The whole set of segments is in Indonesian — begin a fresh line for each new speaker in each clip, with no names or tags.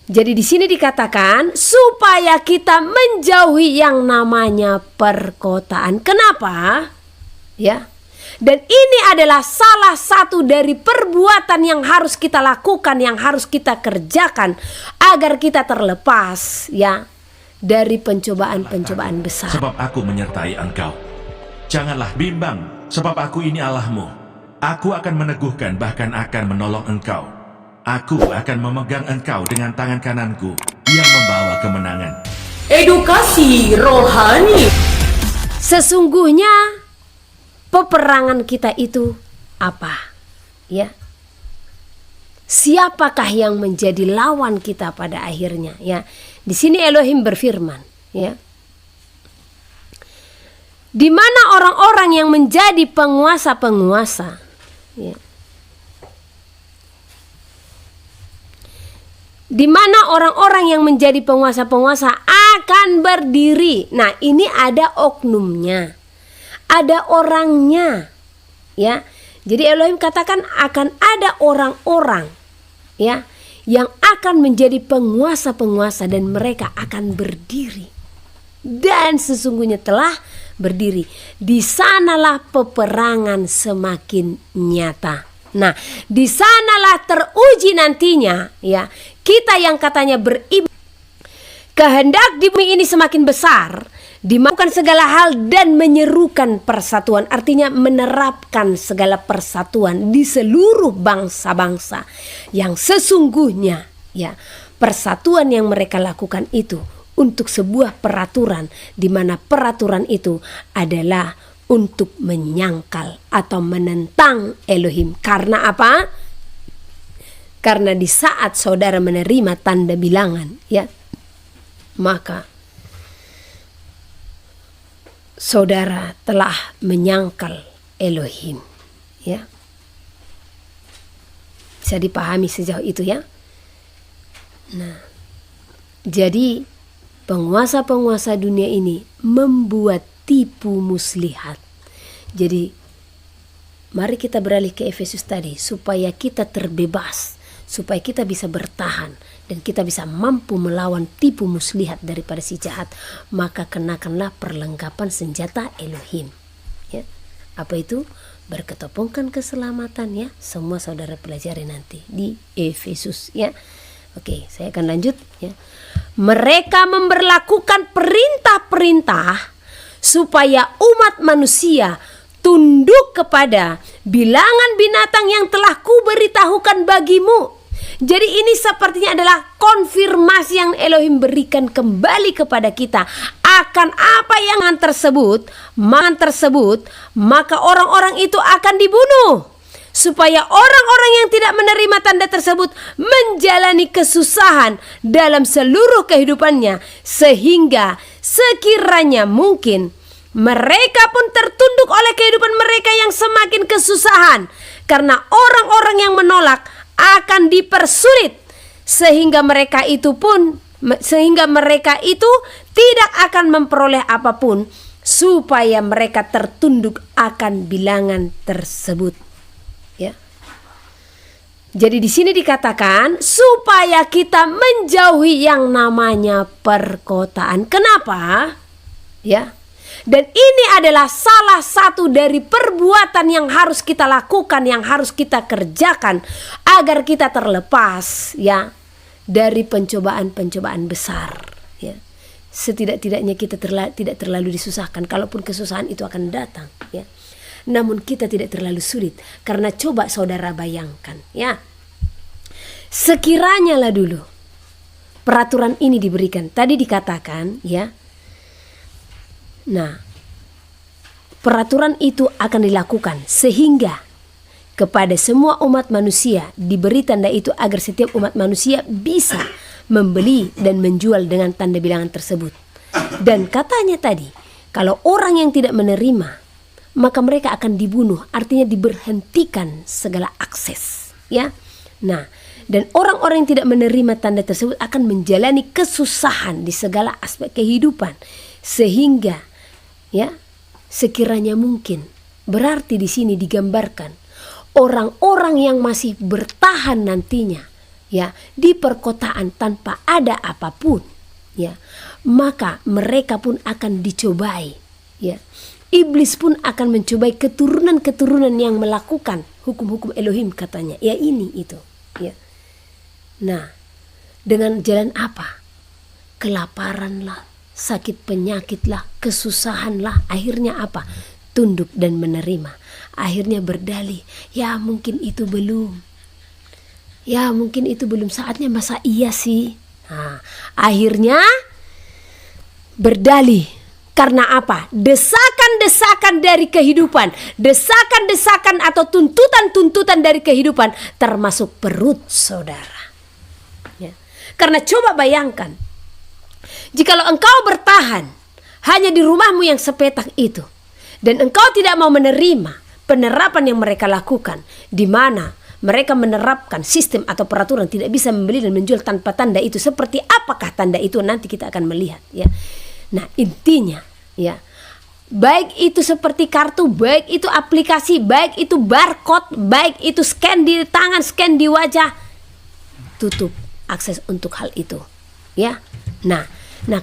Jadi di sini dikatakan supaya kita menjauhi yang namanya perkotaan. Kenapa? Ya. Dan ini adalah salah satu dari perbuatan yang harus kita lakukan, yang harus kita kerjakan agar kita terlepas ya dari pencobaan-pencobaan besar.
Sebab aku menyertai engkau. Janganlah bimbang, sebab aku ini Allahmu. Aku akan meneguhkan, bahkan akan menolong engkau. Aku akan memegang engkau dengan tangan kananku yang membawa kemenangan.
Edukasi rohani.
Sesungguhnya peperangan kita itu apa? Ya. Siapakah yang menjadi lawan kita pada akhirnya? Ya. Di sini Elohim berfirman, ya. Di mana orang-orang yang menjadi penguasa-penguasa, ya. Di mana orang-orang yang menjadi penguasa-penguasa akan berdiri. Nah, ini ada oknumnya, ada orangnya, ya. Jadi Elohim katakan akan ada orang-orang, ya, yang akan menjadi penguasa-penguasa dan mereka akan berdiri. Dan sesungguhnya telah berdiri. Di sanalah peperangan semakin nyata. Nah, di sanalah teruji nantinya, ya, kita yang katanya beribadah, kehendak di bumi ini semakin besar, dimakan segala hal dan menyerukan persatuan, artinya menerapkan segala persatuan di seluruh bangsa-bangsa yang sesungguhnya, ya, persatuan yang mereka lakukan itu untuk sebuah peraturan, di mana peraturan itu adalah untuk menyangkal atau menentang Elohim. Karena apa? Karena di saat saudara menerima tanda bilangan, ya, maka saudara telah menyangkal Elohim, ya. Bisa dipahami sejauh itu, ya. Nah, jadi penguasa-penguasa dunia ini membuat tipu muslihat. Jadi mari kita beralih ke Efesus tadi supaya kita terbebas, supaya kita bisa bertahan dan kita bisa mampu melawan tipu muslihat daripada si jahat. Maka kenakanlah perlengkapan senjata Elohim, ya. Apa itu? Berketopongkan keselamatan, ya. Semua saudara pelajari nanti di Efesus, ya. Oke, saya akan lanjut, ya. Mereka memberlakukan perintah-perintah supaya umat manusia tunduk kepada bilangan binatang yang telah kuberitahukan bagimu. Jadi ini sepertinya adalah konfirmasi yang Elohim berikan kembali kepada kita akan apa yang tersebut, maka orang-orang itu akan dibunuh. Supaya orang-orang yang tidak menerima tanda tersebut menjalani kesusahan dalam seluruh kehidupannya, sehingga sekiranya mungkin mereka pun tertunduk oleh kehidupan mereka yang semakin kesusahan. Karena orang-orang yang menolak akan dipersulit, sehingga mereka itu tidak akan memperoleh apapun, supaya mereka tertunduk akan bilangan tersebut. Ya. Jadi di sini dikatakan supaya kita menjauhi yang namanya perkotaan. Kenapa? Ya. Dan ini adalah salah satu dari perbuatan yang harus kita lakukan, yang harus kita kerjakan agar kita terlepas, ya, dari pencobaan-pencobaan besar, ya. Setidak-tidaknya kita tidak terlalu disusahkan, kalaupun kesusahan itu akan datang, ya. Namun kita tidak terlalu sulit, karena coba saudara bayangkan, ya, sekiranya lah dulu peraturan ini diberikan, tadi dikatakan, ya. Nah, peraturan itu akan dilakukan sehingga kepada semua umat manusia diberi tanda itu agar setiap umat manusia bisa membeli dan menjual dengan tanda bilangan tersebut. Dan katanya tadi, kalau orang yang tidak menerima, maka mereka akan dibunuh, artinya diberhentikan segala akses, ya. Nah, dan orang-orang yang tidak menerima tanda tersebut akan menjalani kesusahan di segala aspek kehidupan, sehingga, ya, sekiranya mungkin. Berarti di sini digambarkan orang-orang yang masih bertahan nantinya ya, di perkotaan tanpa ada apapun, ya, maka mereka pun akan dicobai, ya. Iblis pun akan mencobai keturunan-keturunan yang melakukan hukum-hukum Elohim katanya. Ya ini itu, ya. Nah, dengan jalan apa? Kelaparanlah, sakit penyakitlah, kesusahanlah. Akhirnya apa? Tunduk dan menerima. Akhirnya berdalih, ya mungkin itu belum. Ya mungkin itu belum saatnya, masa iya sih? Nah, akhirnya berdalih. Karena apa? Desakan-desakan dari kehidupan, desakan-desakan atau tuntutan-tuntutan dari kehidupan, termasuk perut saudara. Ya. Karena coba bayangkan, jikalau engkau bertahan hanya di rumahmu yang sepetak itu, dan engkau tidak mau menerima penerapan yang mereka lakukan, di mana mereka menerapkan sistem atau peraturan tidak bisa membeli dan menjual tanpa tanda itu. Seperti apakah tanda itu? Nanti kita akan melihat, ya. Nah, intinya, ya, baik itu seperti kartu, baik itu aplikasi, baik itu barcode, baik itu scan di tangan, scan di wajah, tutup akses untuk hal itu, ya. Nah,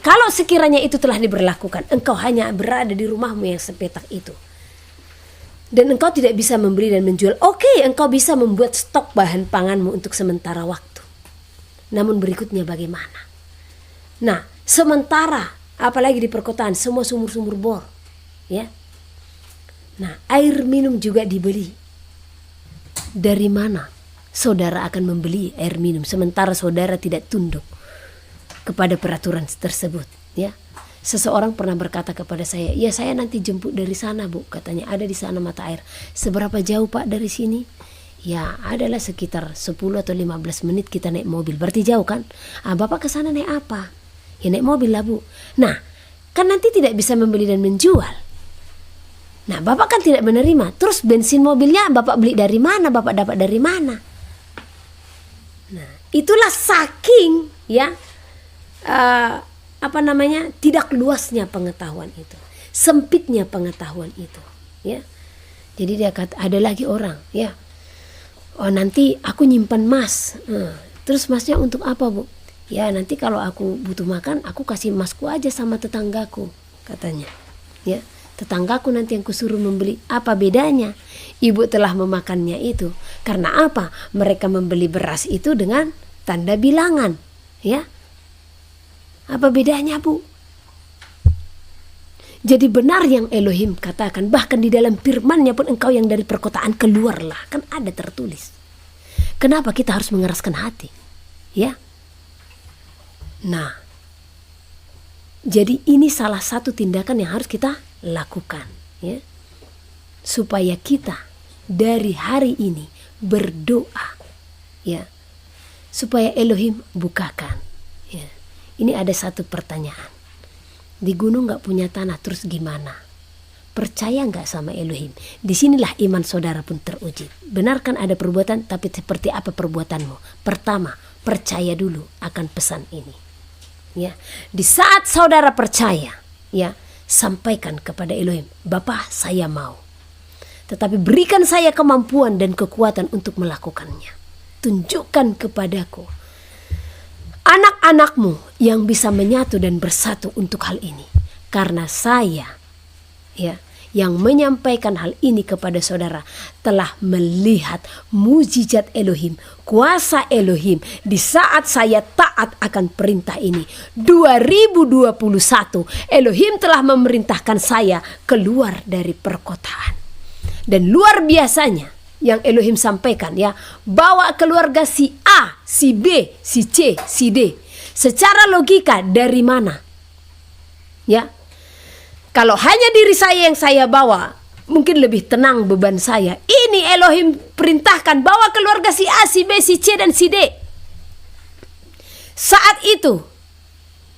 kalau sekiranya itu telah diberlakukan, engkau hanya berada di rumahmu yang sepetak itu, dan engkau tidak bisa membeli dan menjual. Oke, engkau bisa membuat stok bahan panganmu untuk sementara waktu. Namun berikutnya bagaimana? Nah, sementara apalagi di perkotaan semua sumur-sumur bor, ya. Nah, air minum juga dibeli. Dari mana saudara akan membeli air minum sementara saudara tidak tunduk kepada peraturan tersebut, ya? Seseorang pernah berkata kepada saya, ya saya nanti jemput dari sana bu, katanya ada di sana mata air. Seberapa jauh pak dari sini? Ya adalah sekitar 10 atau 15 menit kita naik mobil, berarti jauh kan? Bapak ke sana naik apa? Ya naik mobil lah bu. Nah, kan nanti tidak bisa membeli dan menjual. Nah, bapak kan tidak menerima. Terus bensin mobilnya bapak beli dari mana? Bapak dapat dari mana? Nah, itulah saking, ya, tidak luasnya pengetahuan itu, sempitnya pengetahuan itu, ya. Jadi dia kata, ada lagi orang, ya. Oh nanti aku nyimpan emas. Terus emasnya untuk apa bu? Ya nanti kalau aku butuh makan, aku kasih emasku aja sama tetanggaku, katanya. Ya, tetanggaku nanti yang kusuruh membeli. Apa bedanya? Ibu telah memakannya itu. Karena apa? Mereka membeli beras itu dengan tanda bilangan, ya. Apa bedanya bu? Jadi benar yang Elohim katakan, bahkan di dalam firman-Nya pun engkau yang dari perkotaan keluarlah, kan ada tertulis. Kenapa kita harus mengeraskan hati? Ya. Nah, jadi ini salah satu tindakan yang harus kita lakukan, ya, supaya kita dari hari ini berdoa, ya, supaya Elohim bukakan. Ya. Ini ada satu pertanyaan, di gunung nggak punya tanah, terus gimana? Percaya nggak sama Elohim? Disinilah iman saudara pun teruji. Benar kan ada perbuatan, tapi seperti apa perbuatanmu? Pertama, percaya dulu akan pesan ini. Ya, di saat saudara percaya, ya, sampaikan kepada Elohim, Bapa saya mau, tetapi berikan saya kemampuan dan kekuatan untuk melakukannya. Tunjukkan kepadaku anak-anakmu yang bisa menyatu dan bersatu untuk hal ini, karena saya, ya, yang menyampaikan hal ini kepada saudara telah melihat mujizat Elohim, kuasa Elohim di saat saya taat akan perintah ini. 2021 Elohim telah memerintahkan saya keluar dari perkotaan. Dan luar biasanya yang Elohim sampaikan, ya, bawa keluarga si A, si B, si C, si D. Secara logika dari mana? Ya. Kalau hanya diri saya yang saya bawa, mungkin lebih tenang beban saya. Ini Elohim perintahkan bawa keluarga si A, si B, si C, dan si D. Saat itu,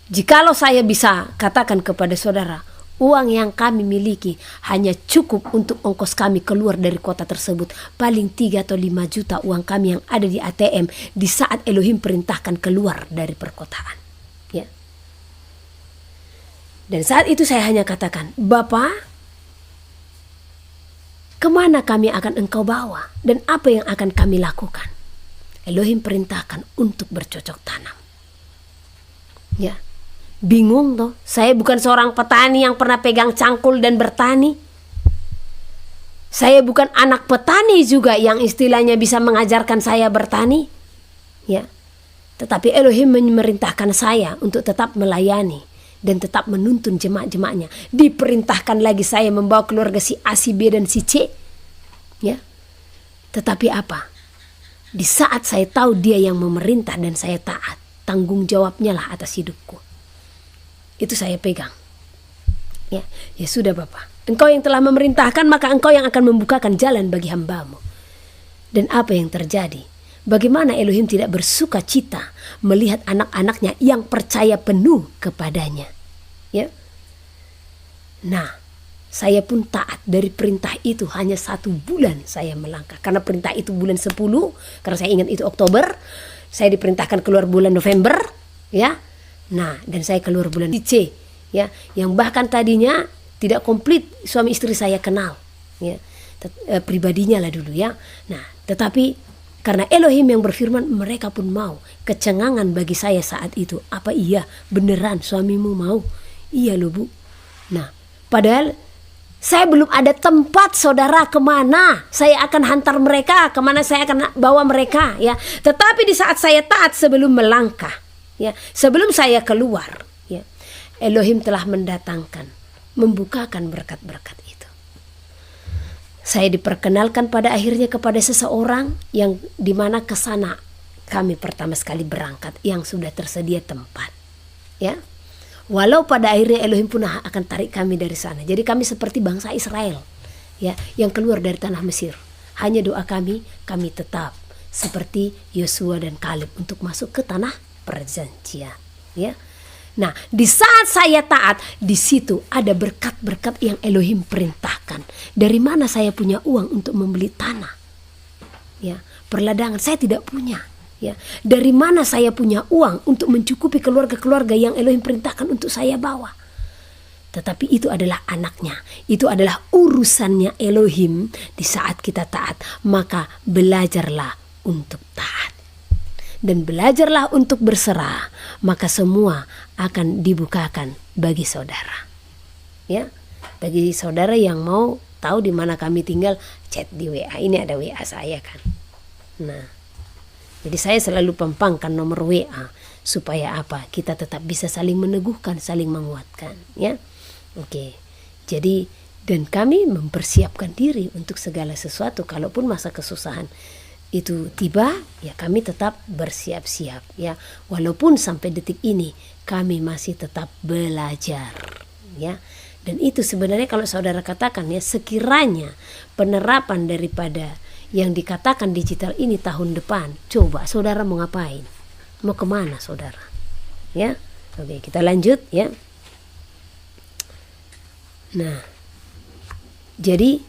jikalau saya bisa katakan kepada saudara, uang yang kami miliki hanya cukup untuk ongkos kami keluar dari kota tersebut. Paling 3 atau 5 juta uang kami yang ada di ATM di saat Elohim perintahkan keluar dari perkotaan. Ya. Dan saat itu saya hanya katakan, Bapa, kemana kami akan engkau bawa dan apa yang akan kami lakukan? Elohim perintahkan untuk bercocok tanam. Ya, bingung toh. Saya bukan seorang petani yang pernah pegang cangkul dan bertani. Saya bukan anak petani juga yang istilahnya bisa mengajarkan saya bertani. Ya, tetapi Elohim memerintahkan saya untuk tetap melayani dan tetap menuntun jemaat-jemaatnya. Diperintahkan lagi saya membawa keluarga si A, si B, dan si C. Ya, tetapi apa? Di saat saya tahu dia yang memerintah dan saya taat, tanggung jawabnya lah atas hidupku. Itu saya pegang. Ya, ya sudah Bapak. Engkau yang telah memerintahkan, maka engkau yang akan membukakan jalan bagi hambamu. Dan apa yang terjadi? Bagaimana Elohim tidak bersuka cita melihat anak-anaknya yang percaya penuh kepadanya. Ya. Nah, saya pun taat dari perintah itu. Hanya 1 bulan saya melangkah. Karena perintah itu bulan 10. Karena saya ingat itu Oktober. Saya diperintahkan keluar bulan November. Ya. Nah, dan saya keluar bulan C. Ya. Yang bahkan tadinya tidak komplit suami istri saya kenal. Ya. Pribadinya lah dulu ya. Nah, tetapi karena Elohim yang berfirman, mereka pun mau. Kecengangan bagi saya saat itu. Apa iya beneran suamimu mau? Iya loh Bu. Nah, padahal saya belum ada tempat saudara kemana saya akan hantar mereka, kemana saya akan bawa mereka ya. Tetapi di saat saya taat sebelum melangkah ya, sebelum saya keluar ya, Elohim telah mendatangkan, membukakan berkat-berkat itu. Saya diperkenalkan pada akhirnya kepada seseorang yang dimana kesana kami pertama sekali berangkat, yang sudah tersedia tempat ya. Walau pada akhirnya Elohim pun akan tarik kami dari sana. Jadi kami seperti bangsa Israel ya, yang keluar dari tanah Mesir. Hanya doa kami tetap seperti Yosua dan Kaleb untuk masuk ke tanah perjanjian ya. Nah, di saat saya taat, di situ ada berkat-berkat yang Elohim perintahkan. Dari mana saya punya uang untuk membeli tanah? Ya, perladangan saya tidak punya. Ya, dari mana saya punya uang untuk mencukupi keluarga-keluarga yang Elohim perintahkan untuk saya bawa? Tetapi itu adalah anaknya, itu adalah urusannya Elohim. Di saat kita taat, maka belajarlah untuk taat. Dan belajarlah untuk berserah, maka semua akan dibukakan bagi saudara. Ya, bagi saudara yang mau tahu di mana kami tinggal, chat di WA. Ini ada WA saya kan. Nah, jadi saya selalu pampangkan nomor WA supaya apa? Kita tetap bisa saling meneguhkan, saling menguatkan, ya. Oke. Jadi dan kami mempersiapkan diri untuk segala sesuatu. Kalaupun masa kesusahan itu tiba, ya kami tetap bersiap-siap, ya. Walaupun sampai detik ini kami masih tetap belajar, ya. Dan itu sebenarnya kalau saudara katakan ya, sekiranya penerapan daripada yang dikatakan digital ini tahun depan, coba saudara mau ngapain? Mau kemana saudara? Ya, oke, kita lanjut ya. Nah, jadi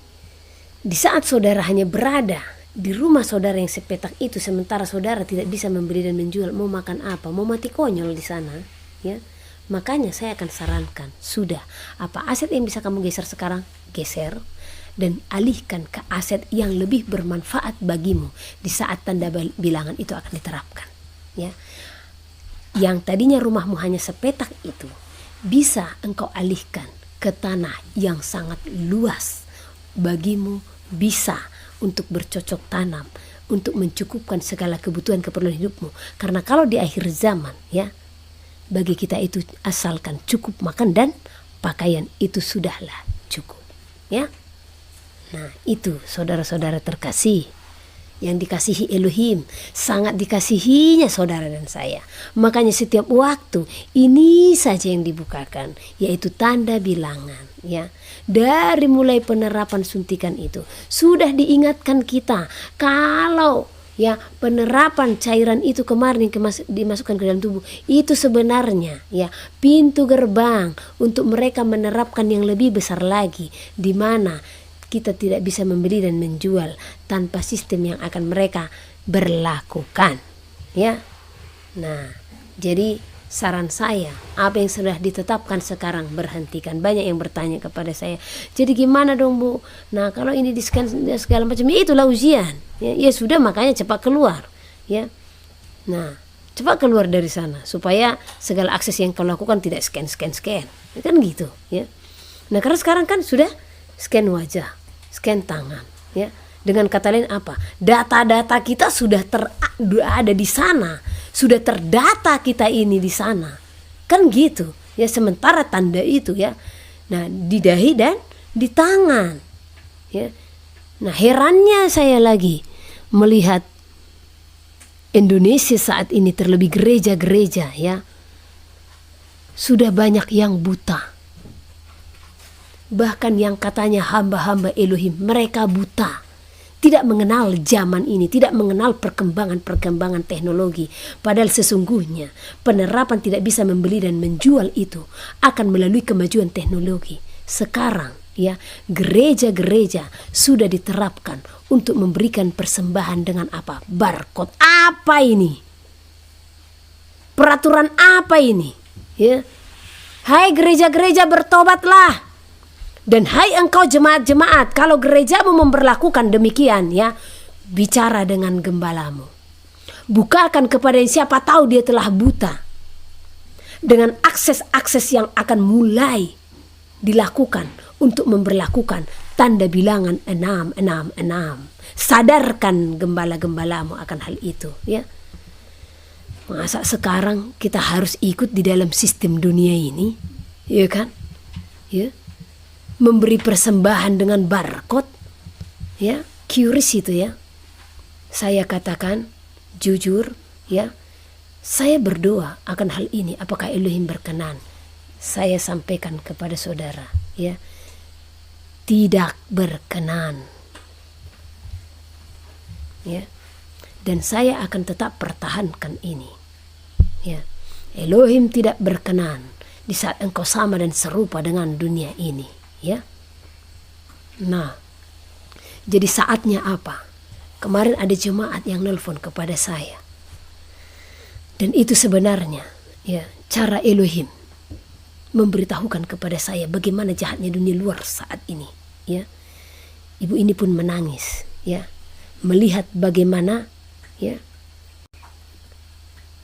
di saat saudara hanya berada di rumah saudara yang sepetak itu, sementara saudara tidak bisa membeli dan menjual, mau makan apa? Mau mati konyol di sana, ya. Makanya saya akan sarankan, sudah, apa aset yang bisa kamu geser sekarang, geser. Dan alihkan ke aset yang lebih bermanfaat bagimu di saat tanda bilangan itu akan diterapkan. Ya. Yang tadinya rumahmu hanya sepetak itu, bisa engkau alihkan ke tanah yang sangat luas bagimu, bisa untuk bercocok tanam, untuk mencukupkan segala kebutuhan keperluan hidupmu. Karena kalau di akhir zaman, ya, bagi kita itu asalkan cukup makan dan pakaian itu sudahlah cukup, ya. Nah, itu saudara-saudara terkasih yang dikasihi Elohim, sangat dikasihinya saudara dan saya. Makanya setiap waktu ini saja yang dibukakan, yaitu tanda bilangan, ya. Dari mulai penerapan suntikan itu sudah diingatkan kita kalau ya penerapan cairan itu kemarin yang dimasukkan ke dalam tubuh itu sebenarnya ya pintu gerbang untuk mereka menerapkan yang lebih besar lagi, di mana kita tidak bisa membeli dan menjual tanpa sistem yang akan mereka berlakukan, ya. Nah, jadi saran saya, apa yang sudah ditetapkan sekarang berhentikan. Banyak yang bertanya kepada saya, jadi gimana dong Bu? Nah, kalau ini diskan segala macam, ya itulah ujian. Ya sudah, makanya cepat keluar. ya. Nah, coba keluar dari sana supaya segala akses yang kau lakukan tidak scan. Kan gitu, ya. Nah, karena sekarang kan sudah scan wajah, scan tangan, ya. Dengan kata lain apa? Data-data kita sudah ada di sana, sudah terdata kita ini di sana, kan gitu, ya. Sementara tanda itu, ya, nah di dahi dan di tangan, ya. Nah, herannya saya lagi melihat Indonesia saat ini, terlebih gereja-gereja, ya, sudah banyak yang buta. Bahkan yang katanya hamba-hamba Elohim, mereka buta. Tidak mengenal zaman ini, tidak mengenal perkembangan teknologi. Padahal sesungguhnya penerapan tidak bisa membeli dan menjual itu akan melalui kemajuan teknologi. Sekarang, ya, gereja-gereja sudah diterapkan untuk memberikan persembahan dengan apa? Barcode. Apa ini? Peraturan apa ini? Ya. Hai gereja-gereja, bertobatlah. Dan hai engkau jemaat-jemaat, kalau gerejamu memperlakukan demikian, ya, bicara dengan gembalamu. Bukakan kepada siapa tahu dia telah buta. Dengan akses-akses yang akan mulai dilakukan untuk memperlakukan tanda bilangan 666. Sadarkan gembala-gembalamu akan hal itu, ya. Masa sekarang kita harus ikut di dalam sistem dunia ini, ya kan? Ya. Memberi persembahan dengan barcode, ya, curious itu, ya. Saya katakan jujur, ya, saya berdoa akan hal ini. Apakah Elohim berkenan? Saya sampaikan kepada saudara, ya, tidak berkenan, ya. Dan saya akan tetap pertahankan ini, ya. Elohim tidak berkenan di saat engkau sama dan serupa dengan dunia ini, ya. Nah, jadi saatnya apa? Kemarin ada jemaat yang nelpon kepada saya, dan itu sebenarnya, ya, cara Elohim memberitahukan kepada saya bagaimana jahatnya dunia luar saat ini, ya. Ibu ini pun menangis, ya, melihat bagaimana, ya,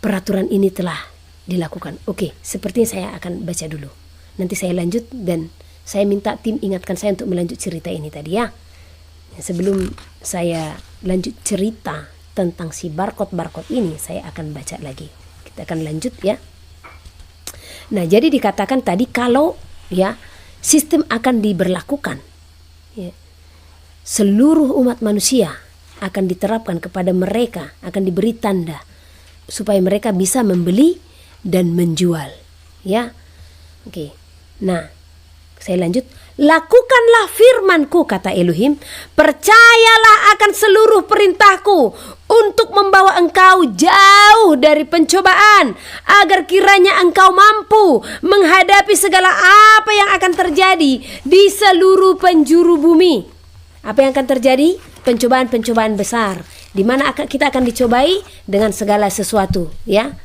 peraturan ini telah dilakukan. Oke, sepertinya saya akan baca dulu. Nanti saya lanjut dan saya minta tim ingatkan saya untuk melanjut cerita ini tadi, ya. Sebelum saya lanjut cerita tentang si barcode ini, saya akan baca lagi. Kita akan lanjut, ya. Nah, jadi dikatakan tadi kalau, ya, sistem akan diberlakukan, ya, seluruh umat manusia akan diterapkan kepada mereka, akan diberi tanda supaya mereka bisa membeli dan menjual, ya. Oke. Nah, saya lanjut. Lakukanlah firmanku, kata Elohim, percayalah akan seluruh perintahku untuk membawa engkau jauh dari pencobaan, agar kiranya engkau mampu menghadapi segala apa yang akan terjadi di seluruh penjuru bumi. Apa yang akan terjadi? Pencobaan-pencobaan besar, di mana kita akan dicobai dengan segala sesuatu, ya.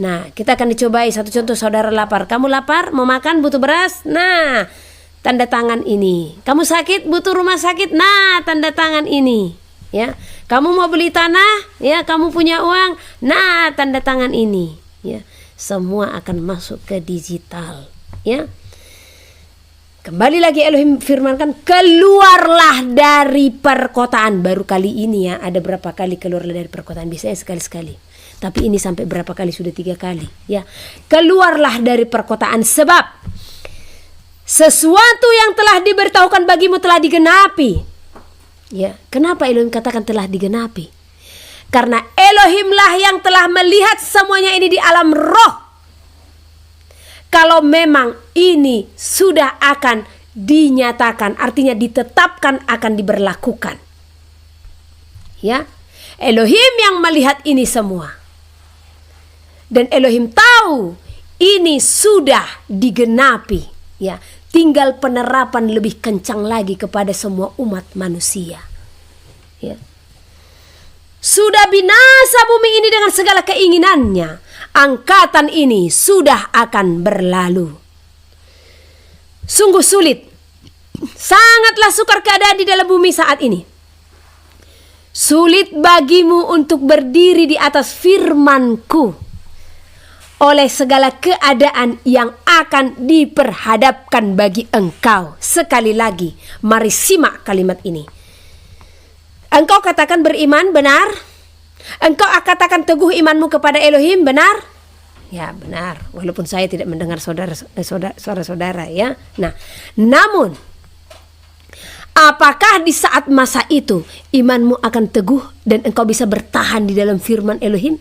Nah, kita akan dicobai. Satu contoh, saudara lapar. Kamu lapar, mau makan, butuh beras. Nah, tanda tangan ini. Kamu sakit, butuh rumah sakit. Nah, tanda tangan ini, ya. Kamu mau beli tanah, ya, kamu punya uang. Nah, tanda tangan ini, ya. Semua akan masuk ke digital, ya. Kembali lagi Elohim firmankan, keluarlah dari perkotaan. Baru kali ini, ya, ada berapa kali keluarlah dari perkotaan? Biasanya sekali-sekali. Tapi ini sampai berapa kali? Sudah 3 kali, ya. Keluarlah dari perkotaan, sebab sesuatu yang telah diberitahukan bagimu telah digenapi. Ya, kenapa Elohim katakan telah digenapi? Karena Elohimlah yang telah melihat semuanya ini di alam roh. Kalau memang ini sudah akan dinyatakan, artinya ditetapkan, akan diberlakukan. Ya, Elohim yang melihat ini semua. Dan Elohim tahu ini sudah digenapi, ya. Tinggal penerapan lebih kencang lagi kepada semua umat manusia, ya. Sudah binasa bumi ini dengan segala keinginannya. Angkatan ini sudah akan berlalu. Sungguh sulit, sangatlah sukar keadaan di dalam bumi saat ini. Sulit bagimu untuk berdiri di atas firman-Ku oleh segala keadaan yang akan diperhadapkan bagi engkau. Sekali lagi, mari simak kalimat ini. Engkau katakan beriman, benar? Engkau katakan teguh imanmu kepada Elohim, benar? Ya, benar. Walaupun saya tidak mendengar saudara-saudara ya. Nah, namun apakah di saat masa itu imanmu akan teguh dan engkau bisa bertahan di dalam firman Elohim?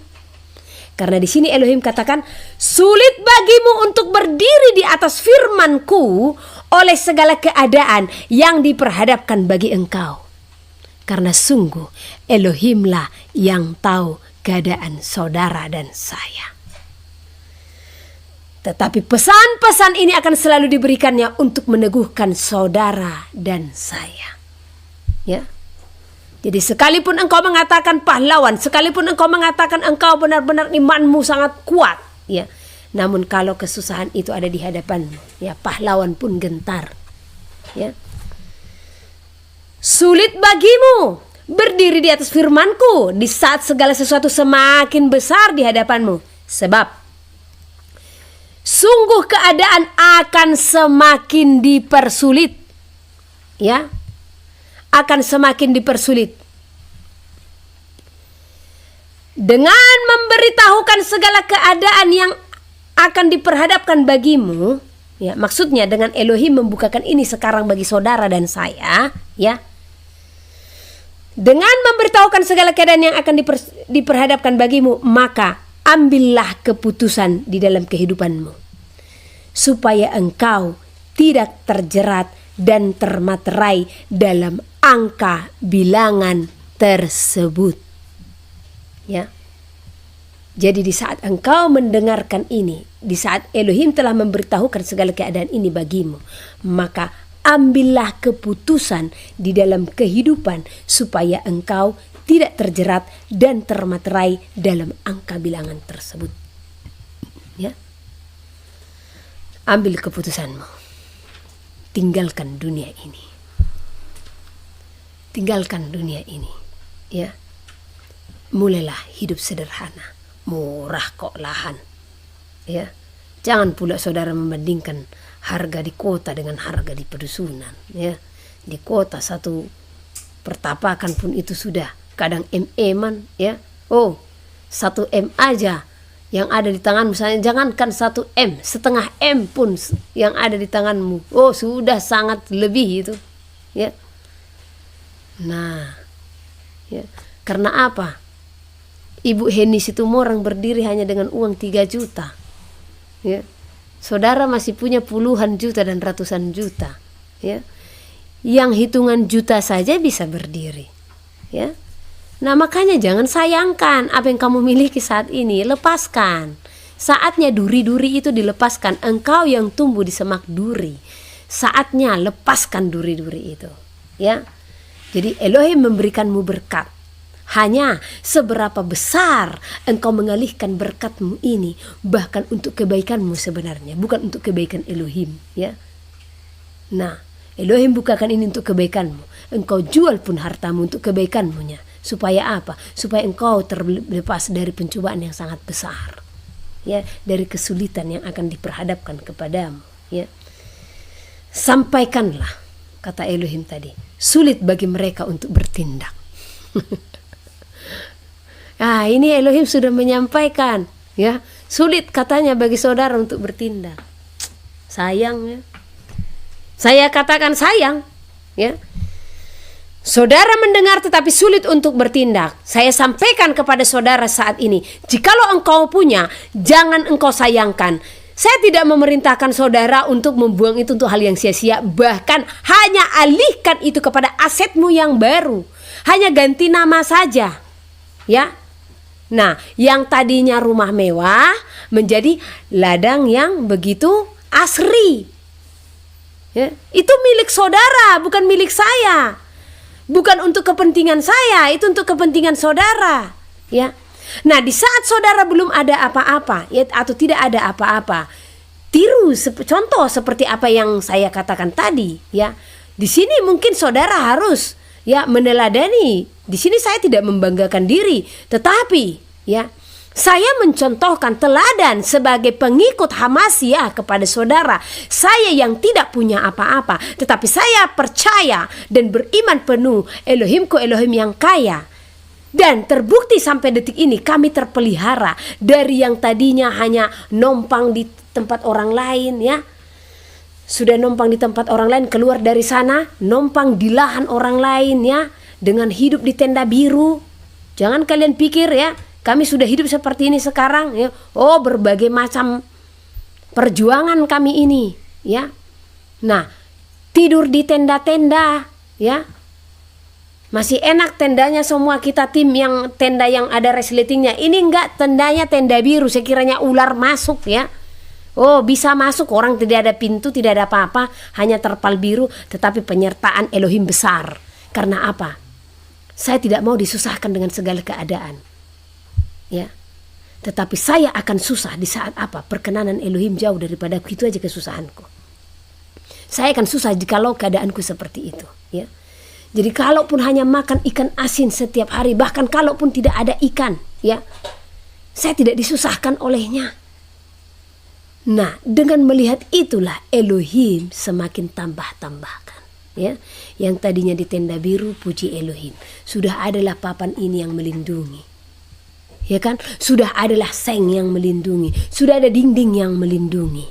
Karena di sini Elohim katakan, sulit bagimu untuk berdiri di atas firman-Ku oleh segala keadaan yang diperhadapkan bagi engkau. Karena sungguh Elohimlah yang tahu keadaan saudara dan saya. Tetapi pesan-pesan ini akan selalu diberikannya untuk meneguhkan saudara dan saya. Ya. Jadi sekalipun engkau mengatakan pahlawan, sekalipun engkau mengatakan engkau benar-benar imanmu sangat kuat, ya. Namun kalau kesusahan itu ada di hadapanmu, ya, pahlawan pun gentar. Ya. Sulit bagimu berdiri di atas firman-Ku di saat segala sesuatu semakin besar di hadapanmu. Sebab sungguh keadaan akan semakin dipersulit. Ya. Akan semakin dipersulit. Dengan memberitahukan segala keadaan yang akan diperhadapkan bagimu, ya, maksudnya dengan Elohim membukakan ini sekarang bagi saudara dan saya, ya. Dengan memberitahukan segala keadaan yang akan diperhadapkan bagimu, maka ambillah keputusan di dalam kehidupanmu, supaya engkau tidak terjerat dan termaterai dalam angka bilangan tersebut. Ya. Jadi di saat engkau mendengarkan ini, di saat Elohim telah memberitahukan segala keadaan ini bagimu, maka ambillah keputusan di dalam kehidupan supaya engkau tidak terjerat dan termaterai dalam angka bilangan tersebut. Ya. Ambil keputusanmu. Tinggalkan dunia ini. Tinggalkan dunia ini. Ya. Mulailah hidup sederhana. Murah kok lahan. Ya. Jangan pula saudara membandingkan harga di kota dengan harga di pedusunan. Ya. Di kota satu pertapakan pun itu sudah kadang M-man, ya. Oh, 1 M aja yang ada di tanganmu, misalnya jangankan 1 M, setengah M pun yang ada di tanganmu, oh sudah sangat lebih itu, ya. Nah, ya, karena apa? Ibu Heni Situmorang berdiri hanya dengan uang 3 juta, ya. Saudara masih punya puluhan juta dan ratusan juta, ya. Yang hitungan juta saja bisa berdiri, ya. Nah, makanya jangan sayangkan apa yang kamu miliki saat ini, lepaskan. Saatnya duri-duri itu dilepaskan. Engkau yang tumbuh di semak duri, saatnya lepaskan duri-duri itu, ya. Jadi Elohim memberikanmu berkat. Hanya seberapa besar engkau mengalihkan berkatmu ini, bahkan untuk kebaikanmu sebenarnya, bukan untuk kebaikan Elohim, ya. Nah, Elohim bukakan ini untuk kebaikanmu. Engkau jual pun hartamu untuk kebaikanmu-nya. Supaya apa? Supaya engkau terlepas dari pencobaan yang sangat besar, ya, dari kesulitan yang akan diperhadapkan kepadamu, ya. Sampaikanlah, kata Elohim tadi, sulit bagi mereka untuk bertindak. Ini Elohim sudah menyampaikan, ya, sulit katanya bagi saudara untuk bertindak. Sayang, ya. Saya katakan sayang, ya. Saudara mendengar tetapi sulit untuk bertindak. Saya sampaikan kepada saudara saat ini, jikalau engkau punya, jangan engkau sayangkan. Saya tidak memerintahkan saudara untuk membuang itu untuk hal yang sia-sia. Bahkan hanya alihkan itu kepada asetmu yang baru. Hanya ganti nama saja, ya. Nah, yang tadinya rumah mewah menjadi ladang yang begitu asri, ya. Itu milik saudara, bukan milik saya. Bukan untuk kepentingan saya, itu untuk kepentingan saudara, ya. Nah, di saat saudara belum ada apa-apa, ya, atau tidak ada apa-apa, tiru contoh seperti apa yang saya katakan tadi, ya. Di sini mungkin saudara harus, ya, meneladani Di sini saya tidak membanggakan diri, tetapi ya, saya mencontohkan teladan sebagai pengikut Hamasiyah kepada saudara. Saya yang tidak punya apa-apa, tetapi saya percaya dan beriman penuh Elohimku Elohim yang kaya. Dan terbukti sampai detik ini kami terpelihara dari yang tadinya hanya numpang di tempat orang lain ya. Sudah numpang di tempat orang lain, keluar dari sana numpang di lahan orang lain ya, dengan hidup di tenda biru. Jangan kalian pikir ya, kami sudah hidup seperti ini sekarang ya. Oh, berbagai macam perjuangan kami ini ya. Nah, tidur di tenda-tenda ya. Masih enak tendanya semua, kita tim yang tenda yang ada resletingnya. Ini enggak, tendanya tenda biru, sekiranya ular masuk ya. Oh, bisa masuk, orang tidak ada pintu, tidak ada apa-apa, hanya terpal biru, tetapi penyertaan Elohim besar. Karena apa? Saya tidak mau disusahkan dengan segala keadaan. Ya. Tetapi saya akan susah di saat apa? Perkenanan Elohim jauh daripada itu aja kesusahanku. Saya akan susah jikalau keadaanku seperti itu, ya. Jadi kalaupun hanya makan ikan asin setiap hari, bahkan kalaupun tidak ada ikan, ya, saya tidak disusahkan olehnya. Nah, dengan melihat itulah Elohim semakin tambah-tambahkan, ya. Yang tadinya di tenda biru, puji Elohim, sudah adalah papan ini yang melindungi, ya kan? Sudah adalah seng yang melindungi, sudah ada dinding yang melindungi,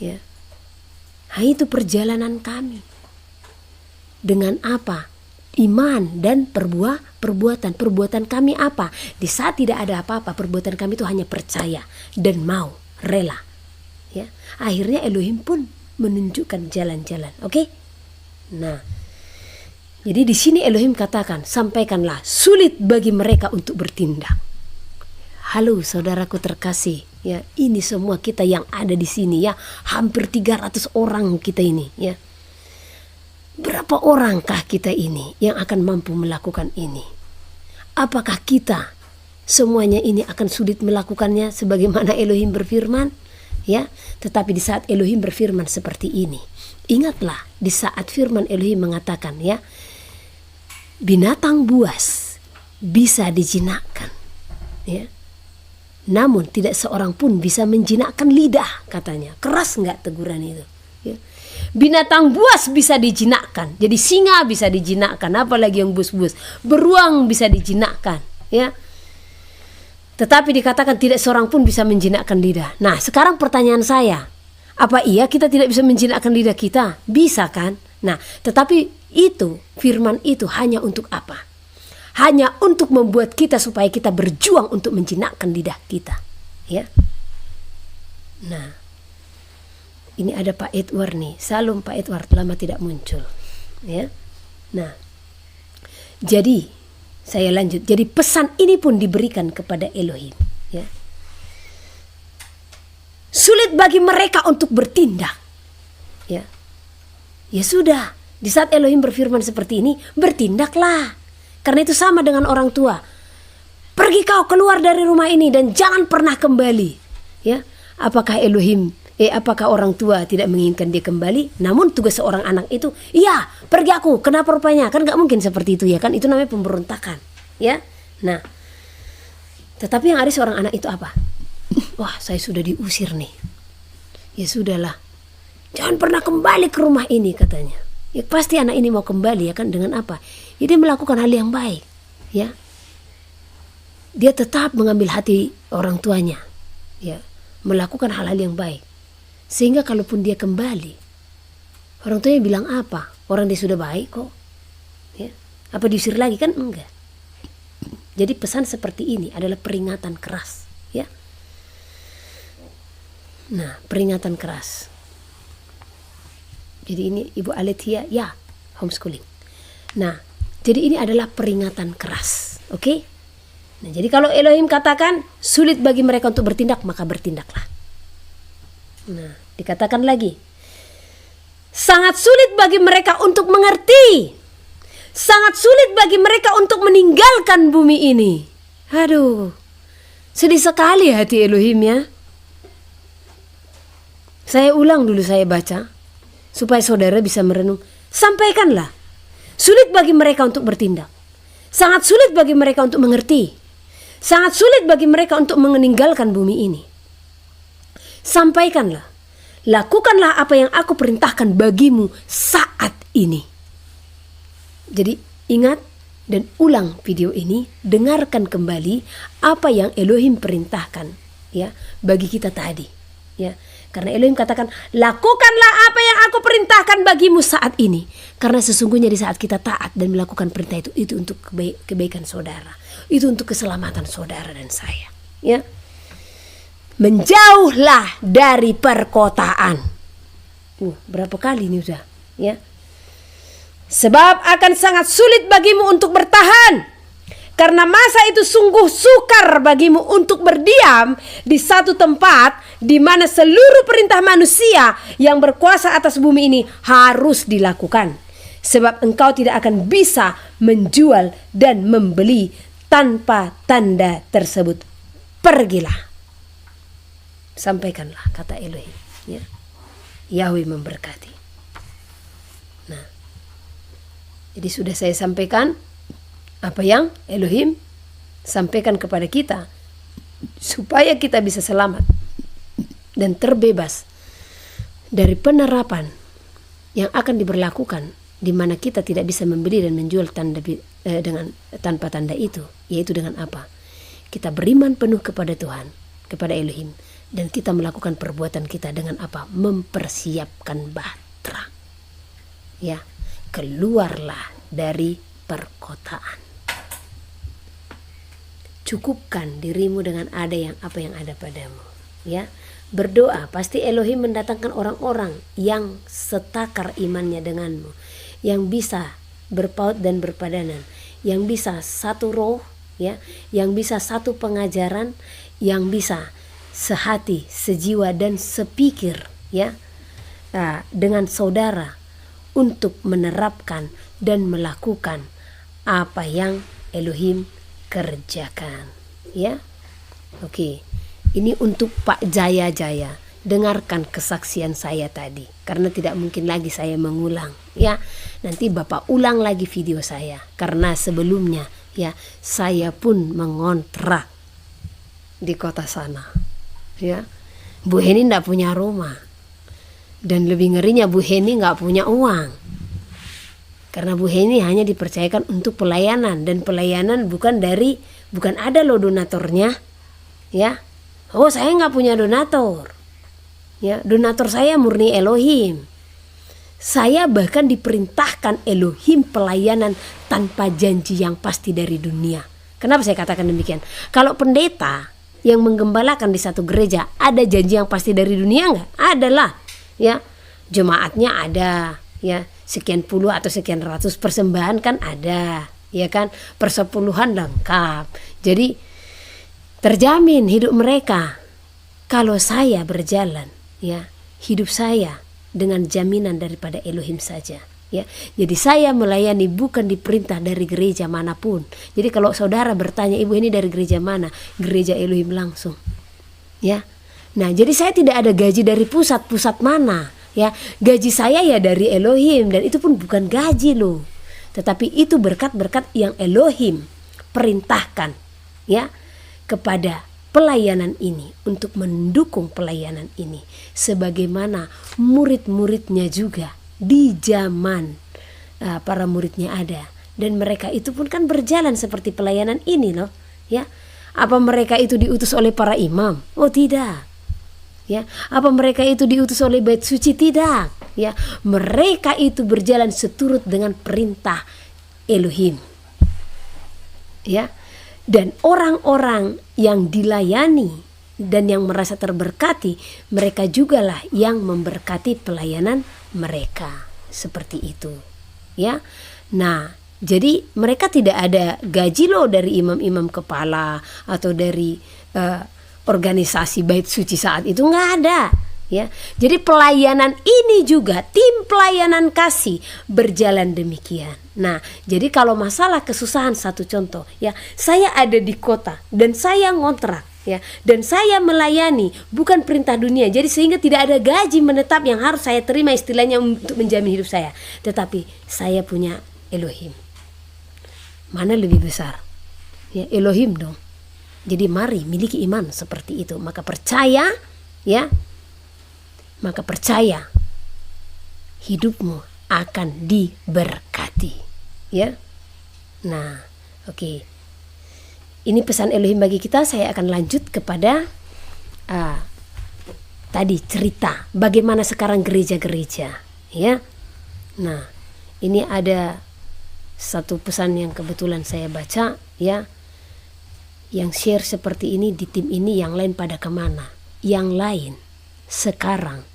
ya. Nah, itu perjalanan kami. Dengan apa? Iman dan perbuatan. Perbuatan kami apa? Di saat tidak ada apa-apa, perbuatan kami itu hanya percaya dan mau, rela. Ya, akhirnya Elohim pun menunjukkan jalan-jalan. Oke? Nah, jadi di sini Elohim katakan, sampaikanlah, sulit bagi mereka untuk bertindak. Halo saudaraku terkasih, ya, ini semua kita yang ada di sini ya, hampir 300 orang kita ini, ya. Berapa orangkah kita ini yang akan mampu melakukan ini? Apakah kita semuanya ini akan sulit melakukannya sebagaimana Elohim berfirman? Ya, tetapi di saat Elohim berfirman seperti ini, ingatlah di saat firman Elohim mengatakan ya, binatang buas bisa dijinakkan, ya. Namun tidak seorang pun bisa menjinakkan lidah, katanya. Keras nggak teguran itu? Ya. Binatang buas bisa dijinakkan, jadi singa bisa dijinakkan, apalagi yang bus-bus, beruang bisa dijinakkan, ya. Tetapi dikatakan tidak seorang pun bisa menjinakkan lidah. Nah, sekarang pertanyaan saya, apa iya kita tidak bisa menjinakkan lidah kita? Bisa kan? Nah, tetapi itu firman itu hanya untuk apa? Hanya untuk membuat kita supaya kita berjuang untuk menjinakkan lidah kita, ya. Nah, ini ada Pak Edward nih, salam Pak Edward, lama tidak muncul, ya. Nah, jadi saya lanjut. Jadi pesan ini pun diberikan kepada Elohim, ya. Sulit bagi mereka untuk bertindak, ya. Ya sudah, di saat Elohim berfirman seperti ini, bertindaklah. Karena itu sama dengan orang tua. Pergi kau keluar dari rumah ini dan jangan pernah kembali, ya. Apakah apakah orang tua tidak menginginkan dia kembali? Namun tugas seorang anak itu, iya, pergi aku. Kenapa rupanya? Kan gak mungkin seperti itu, ya kan? Itu namanya pemberontakan, ya. Nah, tetapi yang ada seorang anak itu apa? Wah, saya sudah diusir nih. Ya sudahlah, jangan pernah kembali ke rumah ini, katanya. Ya pasti anak ini mau kembali, ya kan? Dengan apa? Ya, dia melakukan hal yang baik, ya. Dia tetap mengambil hati orang tuanya, ya, melakukan hal-hal yang baik. Sehingga kalaupun dia kembali, orang tuanya bilang apa? Orang dia sudah baik kok, ya. Apa diusir lagi? Kan enggak. Jadi pesan seperti ini adalah peringatan keras, ya. Nah, peringatan keras. Jadi ini Ibu Alethea, ya, homeschooling. Nah, jadi ini adalah peringatan keras, oke? Nah, jadi kalau Elohim katakan sulit bagi mereka untuk bertindak, maka bertindaklah. Nah, dikatakan lagi, sangat sulit bagi mereka untuk mengerti, sangat sulit bagi mereka untuk meninggalkan bumi ini. Aduh, sedih sekali hati Elohim, ya. Saya ulang dulu, saya baca supaya saudara bisa merenung. Sampaikanlah, sulit bagi mereka untuk bertindak, Sangat sulit bagi mereka untuk mengerti. Sangat sulit bagi mereka untuk meninggalkan bumi ini. Sampaikanlah, lakukanlah apa yang aku perintahkan bagimu saat ini. Jadi ingat dan ulang video ini, dengarkan kembali apa yang Elohim perintahkan ya bagi kita tadi ya. Karena Elohim katakan, lakukanlah apa yang aku perintahkan bagimu saat ini. Karena sesungguhnya di saat kita taat dan melakukan perintah itu untuk kebaikan saudara, itu untuk keselamatan saudara dan saya ya. Menjauhlah dari perkotaan. Berapa kali ini udah ya. Sebab akan sangat sulit bagimu untuk bertahan, karena masa itu sungguh sukar bagimu untuk berdiam di satu tempat di mana seluruh perintah manusia yang berkuasa atas bumi ini harus dilakukan. Sebab engkau tidak akan bisa menjual dan membeli tanpa tanda tersebut. Pergilah. Sampaikanlah kata Elohim ya. Yahweh memberkati. Nah, jadi sudah saya sampaikan apa yang Elohim sampaikan kepada kita supaya kita bisa selamat dan terbebas dari penerapan yang akan diberlakukan di mana kita tidak bisa membeli dan menjual tanpa tanda itu, yaitu dengan apa? Kita beriman penuh kepada Tuhan, kepada Elohim, dan kita melakukan perbuatan kita dengan apa? Mempersiapkan bahtera. Ya, keluarlah dari perkotaan. Cukupkan dirimu dengan apa yang ada padamu ya. Berdoa, pasti Elohim mendatangkan orang-orang yang setakar imannya denganmu, yang bisa berpaut dan berpadanan, yang bisa satu roh ya, yang bisa satu pengajaran, yang bisa sehati, sejiwa dan sepikir ya dengan saudara untuk menerapkan dan melakukan apa yang Elohim kerjakan ya. Oke, ini untuk Pak Jaya. Dengarkan kesaksian saya tadi, karena tidak mungkin lagi saya mengulang ya. Nanti Bapak ulang lagi video saya, karena sebelumnya ya saya pun mengontrak di kota sana ya. Bu Heni tidak punya rumah, dan lebih ngerinya Bu Heni nggak punya uang. Karena Bu Heni hanya dipercayakan untuk pelayanan, dan pelayanan bukan ada loh donaturnya ya. Oh, saya nggak punya donatur ya, donatur saya murni Elohim. Saya bahkan diperintahkan Elohim pelayanan tanpa janji yang pasti dari dunia. Kenapa saya katakan demikian? Kalau pendeta yang menggembalakan di satu gereja ada janji yang pasti dari dunia nggak? Adalah ya, jemaatnya ada ya, sekian puluh atau sekian ratus persembahan kan ada ya kan, persepuluhan lengkap, jadi terjamin hidup mereka. Kalau saya berjalan ya, hidup saya dengan jaminan daripada Elohim saja ya. Jadi saya melayani bukan diperintah dari gereja manapun. Jadi kalau saudara bertanya, ibu ini dari gereja mana? Gereja Elohim langsung ya. Nah, jadi saya tidak ada gaji dari pusat mana ya. Gaji saya ya dari Elohim, dan itu pun bukan gaji loh, tetapi itu berkat-berkat yang Elohim perintahkan ya kepada pelayanan ini, untuk mendukung pelayanan ini, sebagaimana murid-muridnya juga di zaman para muridnya ada, dan mereka itu pun kan berjalan seperti pelayanan ini loh ya. Apa mereka itu diutus oleh para imam? Oh tidak ya. Apa mereka itu diutus oleh bait suci? Tidak ya. Mereka itu berjalan seturut dengan perintah Elohim ya. Dan orang-orang yang dilayani dan yang merasa terberkati, mereka jugalah yang memberkati pelayanan mereka, seperti itu ya. Nah, jadi mereka tidak ada gaji loh dari imam-imam kepala atau dari organisasi bait suci saat itu, nggak ada ya. Jadi pelayanan ini juga, tim pelayanan kasih berjalan demikian. Nah, jadi kalau masalah kesusahan, satu contoh ya, saya ada di kota dan saya ngontrak ya, dan saya melayani bukan perintah dunia, jadi sehingga tidak ada gaji menetap yang harus saya terima istilahnya untuk menjamin hidup saya, tetapi saya punya Elohim. Mana lebih besar? Ya, Elohim dong. Jadi mari miliki iman seperti itu. Maka percaya, ya. Maka percaya hidupmu akan diberkati, ya. Nah, oke. Ini pesan Elohim bagi kita. Saya akan lanjut kepada tadi cerita bagaimana sekarang gereja-gereja, ya. Nah, ini ada satu pesan yang kebetulan saya baca, ya. Yang share seperti ini di tim ini, yang lain pada kemana? Yang lain sekarang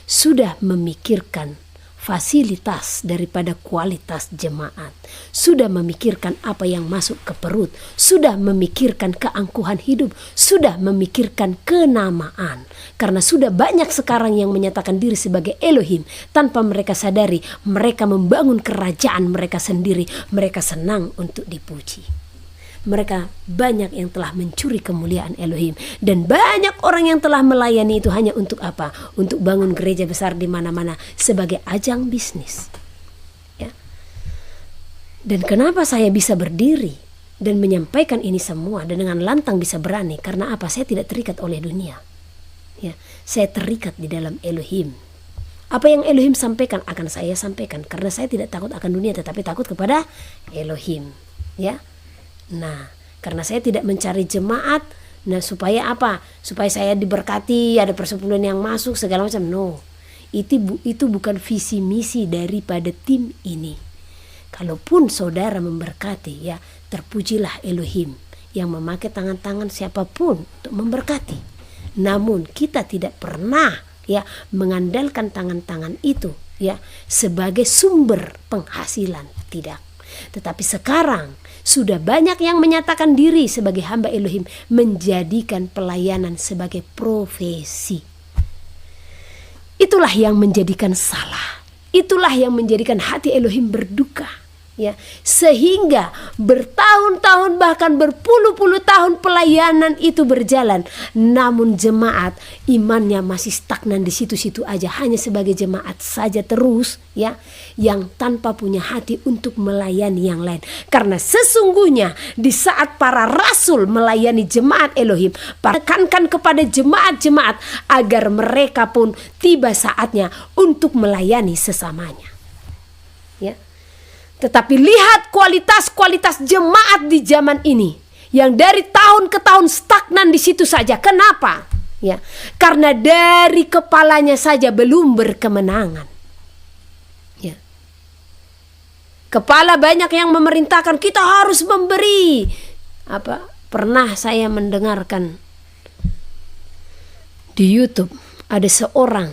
sudah memikirkan fasilitas daripada kualitas jemaat, sudah memikirkan apa yang masuk ke perut, sudah memikirkan keangkuhan hidup, sudah memikirkan kenamaan. Karena sudah banyak sekarang yang menyatakan diri sebagai Elohim tanpa mereka sadari mereka membangun kerajaan mereka sendiri. Mereka senang untuk dipuji. Mereka banyak yang telah mencuri kemuliaan Elohim, dan banyak orang yang telah melayani itu hanya untuk apa? Untuk bangun gereja besar di mana-mana sebagai ajang bisnis. Ya. Dan kenapa saya bisa berdiri dan menyampaikan ini semua dan dengan lantang bisa berani? Karena apa? Saya tidak terikat oleh dunia. Ya, saya terikat di dalam Elohim. Apa yang Elohim sampaikan akan saya sampaikan, karena saya tidak takut akan dunia tetapi takut kepada Elohim. Ya. Nah, karena saya tidak mencari jemaat, nah supaya apa? Supaya saya diberkati, ada persepuluhan yang masuk segala macam. No, itu bukan visi misi daripada tim ini. Kalaupun saudara memberkati, ya terpujilah Elohim yang memakai tangan-tangan siapapun untuk memberkati. Namun kita tidak pernah ya mengandalkan tangan-tangan itu ya sebagai sumber penghasilan, tidak. Tetapi sekarang sudah banyak yang menyatakan diri sebagai hamba Elohim, menjadikan pelayanan sebagai profesi. Itulah yang menjadikan salah. Itulah yang menjadikan hati Elohim berduka. Ya, sehingga bertahun-tahun bahkan berpuluh-puluh tahun pelayanan itu berjalan, namun jemaat imannya masih stagnan di situ-situ aja, hanya sebagai jemaat saja terus ya, yang tanpa punya hati untuk melayani yang lain. Karena sesungguhnya di saat para rasul melayani jemaat Elohim, tekankan kepada jemaat-jemaat agar mereka pun tiba saatnya untuk melayani sesamanya. Ya. Tetapi lihat kualitas jemaat di zaman ini yang dari tahun ke tahun stagnan di situ saja. Kenapa? Ya, karena dari kepalanya saja belum berkemenangan. Ya. Kepala banyak yang memerintahkan kita harus memberi. Pernah saya mendengarkan di YouTube ada seorang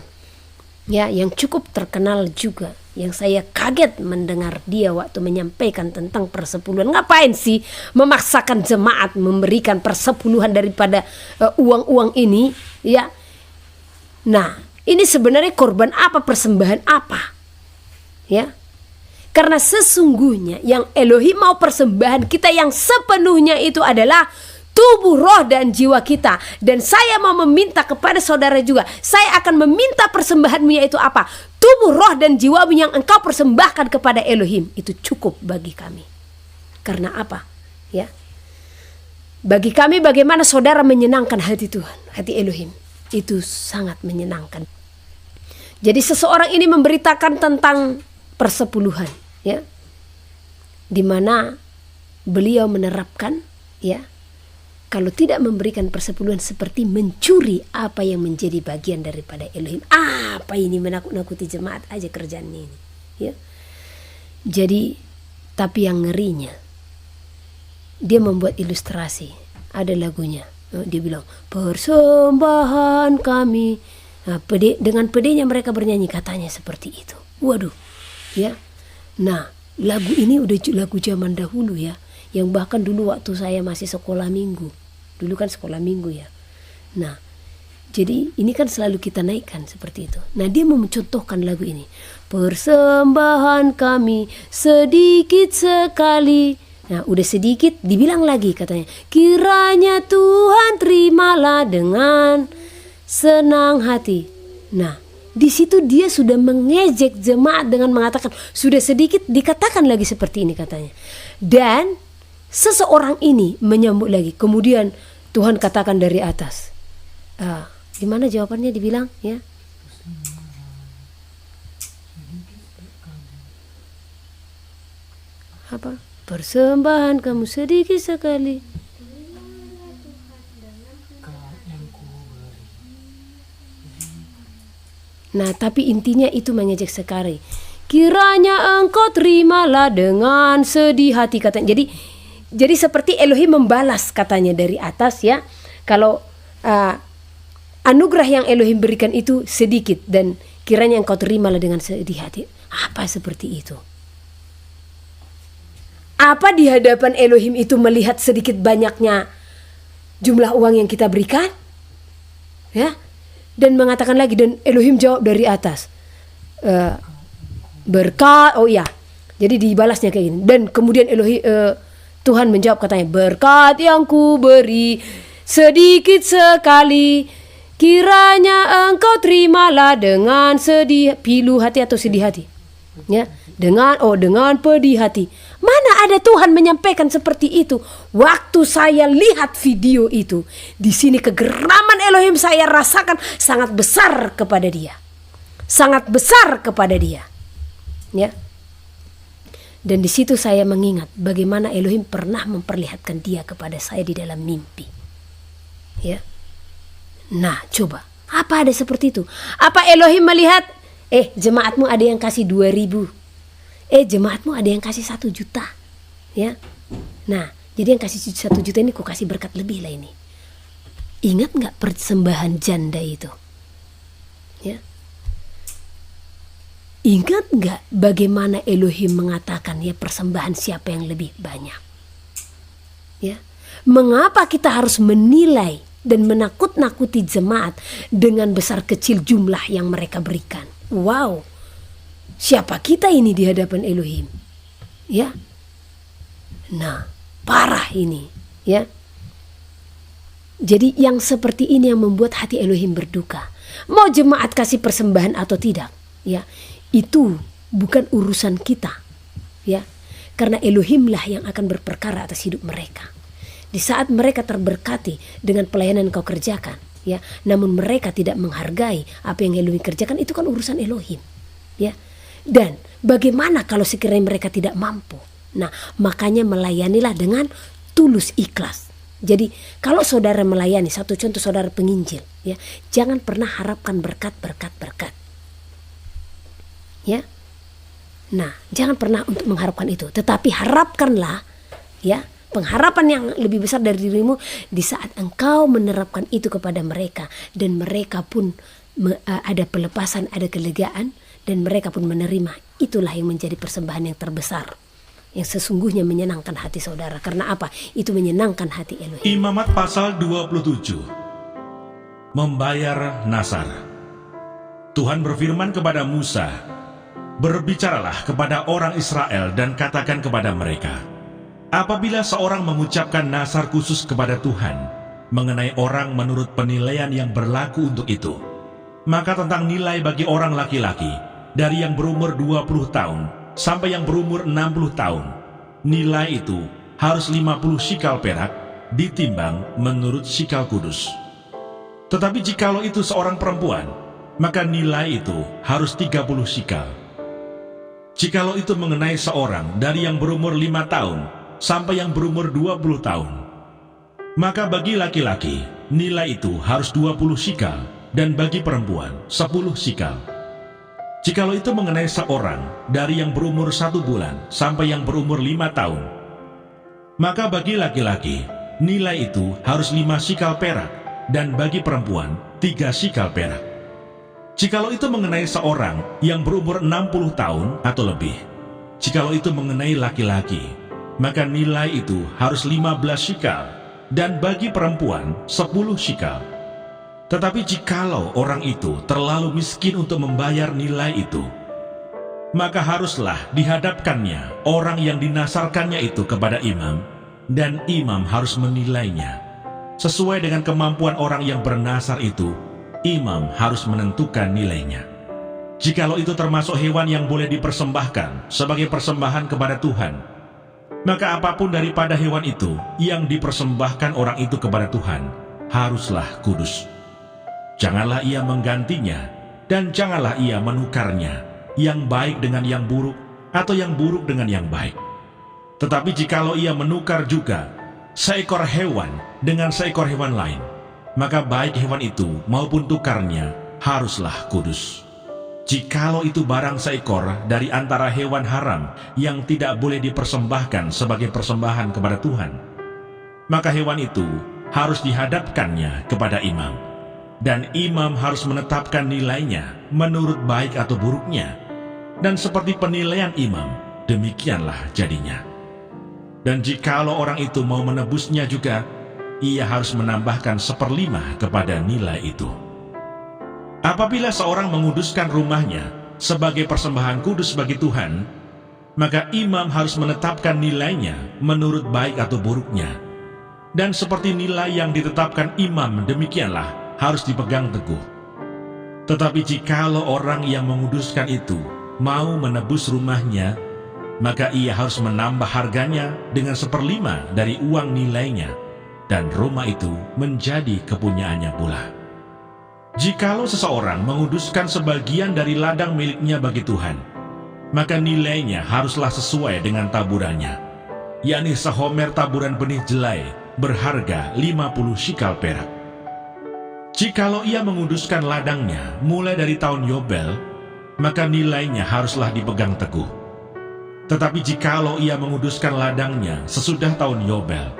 ya yang cukup terkenal juga, yang saya kaget mendengar dia waktu menyampaikan tentang persepuluhan. Ngapain sih memaksakan jemaat memberikan persepuluhan daripada uang-uang ini ya? Nah, ini sebenarnya korban apa, persembahan apa? Ya. Karena sesungguhnya yang Elohim mau persembahan kita yang sepenuhnya itu adalah tubuh, roh, dan jiwa kita. Dan saya mau meminta kepada saudara juga, saya akan meminta persembahanmu, yaitu apa? Tubuh, roh, dan jiwamu yang engkau persembahkan kepada Elohim. Itu cukup bagi kami. Karena apa? Ya, bagi kami bagaimana saudara menyenangkan hati Tuhan, hati Elohim. Itu sangat menyenangkan. Jadi seseorang ini memberitakan tentang persepuluhan, ya, di mana beliau menerapkan, ya, kalau tidak memberikan persepuluhan seperti mencuri apa yang menjadi bagian daripada Elohim. Apa ini, menakut-nakuti jemaat aja kerjaan ini. Ya. Jadi, tapi yang ngerinya, dia membuat ilustrasi. Ada lagunya. Dia bilang, persembahan kami. Nah, dengan pedenya mereka bernyanyi, katanya seperti itu. Waduh. Ya. Nah, lagu ini udah lagu zaman dahulu ya. Yang bahkan dulu waktu saya masih sekolah minggu. Dulu kan sekolah minggu ya. Nah, jadi ini kan selalu kita naikkan seperti itu. Nah, dia mau mencontohkan lagu ini. Persembahan kami sedikit sekali. Nah, udah sedikit dibilang lagi katanya. Kiranya Tuhan terimalah dengan senang hati. Nah, di situ dia sudah mengejek jemaat dengan mengatakan sudah sedikit, dikatakan lagi seperti ini katanya. Dan seseorang ini menyambut lagi. Kemudian Tuhan katakan dari atas. Gimana jawabannya dibilang ya? Apa? Persembahan kamu sedikit sekali. Nah, tapi intinya itu mengejek sekali. Kiranya engkau terimalah dengan sedih hati, katanya. Jadi seperti Elohim membalas katanya dari atas ya. Kalau anugerah yang Elohim berikan itu sedikit dan kiranya engkau terimalah dengan sedih hati. Apa seperti itu? Apa di hadapan Elohim itu melihat sedikit banyaknya jumlah uang yang kita berikan? Ya. Dan mengatakan lagi, dan Elohim jawab dari atas. Berkat, oh ya. Jadi dibalasnya kayak gini. Dan kemudian Tuhan menjawab katanya, berkat yang ku beri sedikit sekali, kiranya engkau terimalah dengan sedih, pilu hati atau sedih hati. Ya, dengan pedih hati. Mana ada Tuhan menyampaikan seperti itu? Waktu saya lihat video itu, di sini kegeraman Elohim saya rasakan sangat besar kepada dia. Sangat besar kepada dia. Ya. Dan di situ saya mengingat bagaimana Elohim pernah memperlihatkan dia kepada saya di dalam mimpi. Ya. Nah, coba, apa ada seperti itu? Apa Elohim melihat, jemaatmu ada yang kasih 2.000, jemaatmu ada yang kasih 1 juta, ya. Nah, jadi yang kasih 1 juta ini ku kasih berkat lebih lah ini. Ingat nggak persembahan janda itu? Ya. Ingat nggak bagaimana Elohim mengatakan ya persembahan siapa yang lebih banyak? Ya. Mengapa kita harus menilai dan menakut-nakuti jemaat dengan besar kecil jumlah yang mereka berikan? Wow. Siapa kita ini di hadapan Elohim? Ya. Nah, parah ini, ya. Jadi yang seperti ini yang membuat hati Elohim berduka. Mau jemaat kasih persembahan atau tidak, ya. Itu bukan urusan kita, ya. Karena Elohimlah yang akan berperkara atas hidup mereka. Di saat mereka terberkati dengan pelayanan yang kau kerjakan, ya, namun mereka tidak menghargai apa yang Elohim kerjakan, itu kan urusan Elohim, ya. Dan bagaimana kalau sekiranya mereka tidak mampu? Nah, makanya melayanilah dengan tulus ikhlas. Jadi kalau saudara melayani, satu contoh saudara penginjil, ya, jangan pernah harapkan berkat. Ya. Nah, jangan pernah untuk mengharapkan itu, tetapi harapkanlah, ya, pengharapan yang lebih besar dari dirimu di saat engkau menerapkan itu kepada mereka dan mereka pun ada pelepasan, ada kelegaan. Dan mereka pun menerima. Itulah yang menjadi persembahan yang terbesar, yang sesungguhnya menyenangkan hati saudara. Karena apa? Itu menyenangkan hati Elohim.
Imamat pasal 27. Membayar nasar. Tuhan berfirman kepada Musa, berbicaralah kepada orang Israel dan katakan kepada mereka, apabila seorang mengucapkan nasar khusus kepada Tuhan mengenai orang menurut penilaian yang berlaku untuk itu, maka tentang nilai bagi orang laki-laki dari yang berumur 20 tahun sampai yang berumur 60 tahun, nilai itu harus 50 shikal perak ditimbang menurut shikal kudus. Tetapi jikalau itu seorang perempuan, maka nilai itu harus 30 shikal. Jikalau itu mengenai seorang dari yang berumur 5 tahun sampai yang berumur 20 tahun, maka bagi laki-laki nilai itu harus 20 shikal dan bagi perempuan 10 shikal. Jikalau itu mengenai seorang dari yang berumur 1 bulan sampai yang berumur 5 tahun, maka bagi laki-laki nilai itu harus 5 shikal perak dan bagi perempuan 3 shikal perak. Jikalau itu mengenai seorang yang berumur 60 tahun atau lebih, jikalau itu mengenai laki-laki, maka nilai itu harus 15 shikal dan bagi perempuan 10 shikal. Tetapi jikalau orang itu terlalu miskin untuk membayar nilai itu, maka haruslah dihadapkannya orang yang dinasarkannya itu kepada imam, dan imam harus menilainya. Sesuai dengan kemampuan orang yang bernasar itu, imam harus menentukan nilainya. Jikalau itu termasuk hewan yang boleh dipersembahkan sebagai persembahan kepada Tuhan, Maka apapun daripada hewan itu yang dipersembahkan orang itu kepada Tuhan, haruslah kudus. Janganlah ia menggantinya, dan janganlah ia menukarnya, yang baik dengan yang buruk, atau yang buruk dengan yang baik. Tetapi jikalau ia menukar juga seekor hewan dengan seekor hewan lain, maka baik hewan itu maupun tukarnya haruslah kudus. Jikalau itu barang seekor dari antara hewan haram yang tidak boleh dipersembahkan sebagai persembahan kepada Tuhan, maka hewan itu harus dihadapkannya kepada imam, dan imam harus menetapkan nilainya menurut baik atau buruknya, dan seperti penilaian imam, demikianlah jadinya. Dan jikalau orang itu mau menebusnya juga, ia harus menambahkan 1/5 kepada nilai itu. Apabila seorang menguduskan rumahnya sebagai persembahan kudus bagi Tuhan, maka imam harus menetapkan nilainya menurut baik atau buruknya. Dan seperti nilai yang ditetapkan imam, demikianlah harus dipegang teguh. Tetapi jikalau orang yang menguduskan itu mau menebus rumahnya, maka ia harus menambah harganya dengan 1/5 dari uang nilainya, dan rumah itu menjadi kepunyaannya pula. Jikalau seseorang menguduskan sebagian dari ladang miliknya bagi Tuhan, maka nilainya haruslah sesuai dengan taburannya, yakni sehomer taburan benih jelai berharga 50 shikal perak. Jikalau ia menguduskan ladangnya mulai dari tahun Yobel, maka nilainya haruslah dipegang teguh. Tetapi jikalau ia menguduskan ladangnya sesudah tahun Yobel,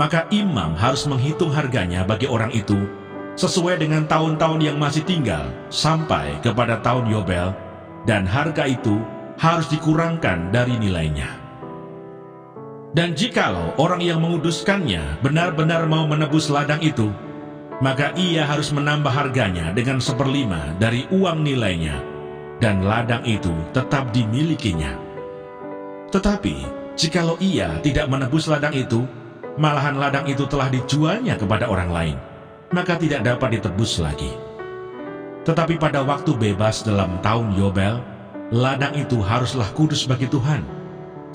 maka imam harus menghitung harganya bagi orang itu sesuai dengan tahun-tahun yang masih tinggal sampai kepada tahun Yobel, dan harga itu harus dikurangkan dari nilainya. Dan jikalau orang yang menguduskannya benar-benar mau menebus ladang itu, maka ia harus menambah harganya dengan 1/5 dari uang nilainya, dan ladang itu tetap dimilikinya. Tetapi jikalau ia tidak menebus ladang itu, malahan ladang itu telah dijualnya kepada orang lain, maka tidak dapat ditebus lagi. Tetapi pada waktu bebas dalam tahun Yobel, ladang itu haruslah kudus bagi Tuhan,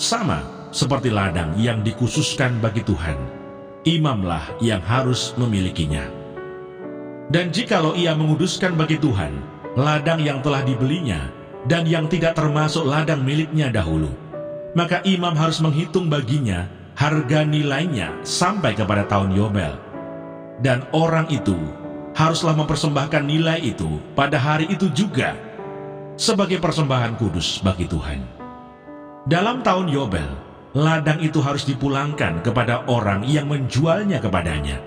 sama seperti ladang yang dikhususkan bagi Tuhan. Imamlah yang harus memilikinya. Dan jikalau ia menguduskan bagi Tuhan ladang yang telah dibelinya dan yang tidak termasuk ladang miliknya dahulu, maka imam harus menghitung baginya harga nilainya sampai kepada tahun Yobel. Dan orang itu haruslah mempersembahkan nilai itu pada hari itu juga sebagai persembahan kudus bagi Tuhan. Dalam tahun Yobel, ladang itu harus dipulangkan kepada orang yang menjualnya kepadanya,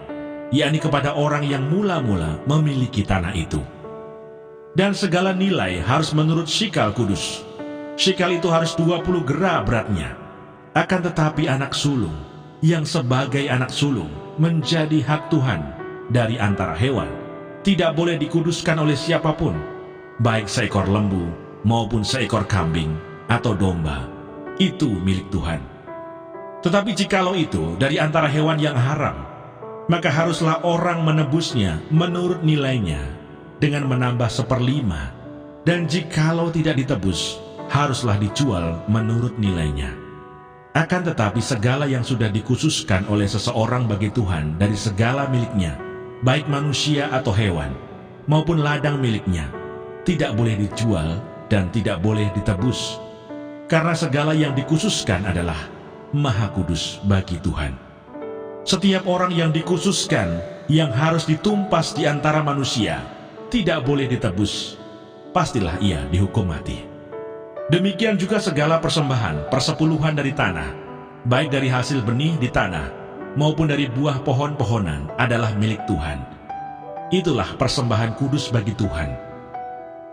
yakni kepada orang yang mula-mula memiliki tanah itu. Dan segala nilai harus menurut shikal kudus. Shikal itu harus 20 gera beratnya. Akan tetapi anak sulung yang sebagai anak sulung menjadi hak Tuhan dari antara hewan tidak boleh dikuduskan oleh siapapun, baik seekor lembu maupun seekor kambing atau domba, itu milik Tuhan. Tetapi jikalau itu dari antara hewan yang haram, maka haruslah orang menebusnya menurut nilainya dengan menambah 1/5, dan jikalau tidak ditebus, haruslah dijual menurut nilainya. Akan tetapi segala yang sudah dikhususkan oleh seseorang bagi Tuhan dari segala miliknya, baik manusia atau hewan, maupun ladang miliknya, tidak boleh dijual dan tidak boleh ditebus, karena segala yang dikhususkan adalah maha kudus bagi Tuhan. Setiap orang yang dikhususkan yang harus ditumpas di antara manusia tidak boleh ditebus, pastilah ia dihukum mati. Demikian juga segala persembahan persepuluhan dari tanah, baik dari hasil benih di tanah maupun dari buah pohon-pohonan, adalah milik Tuhan. Itulah persembahan kudus bagi Tuhan.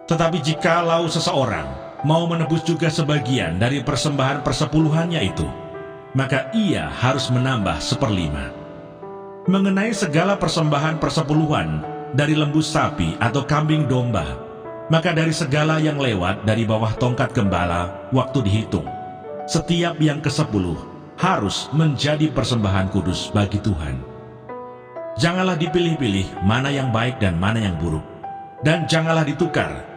Tetapi jikalau seseorang mau menebus juga sebagian dari persembahan persepuluhannya itu, maka ia harus menambah 1/5. Mengenai segala persembahan persepuluhan dari lembu sapi atau kambing domba, maka dari segala yang lewat dari bawah tongkat gembala waktu dihitung, setiap yang ke-10 harus menjadi persembahan kudus bagi Tuhan. Janganlah dipilih-pilih mana yang baik dan mana yang buruk, dan janganlah ditukar.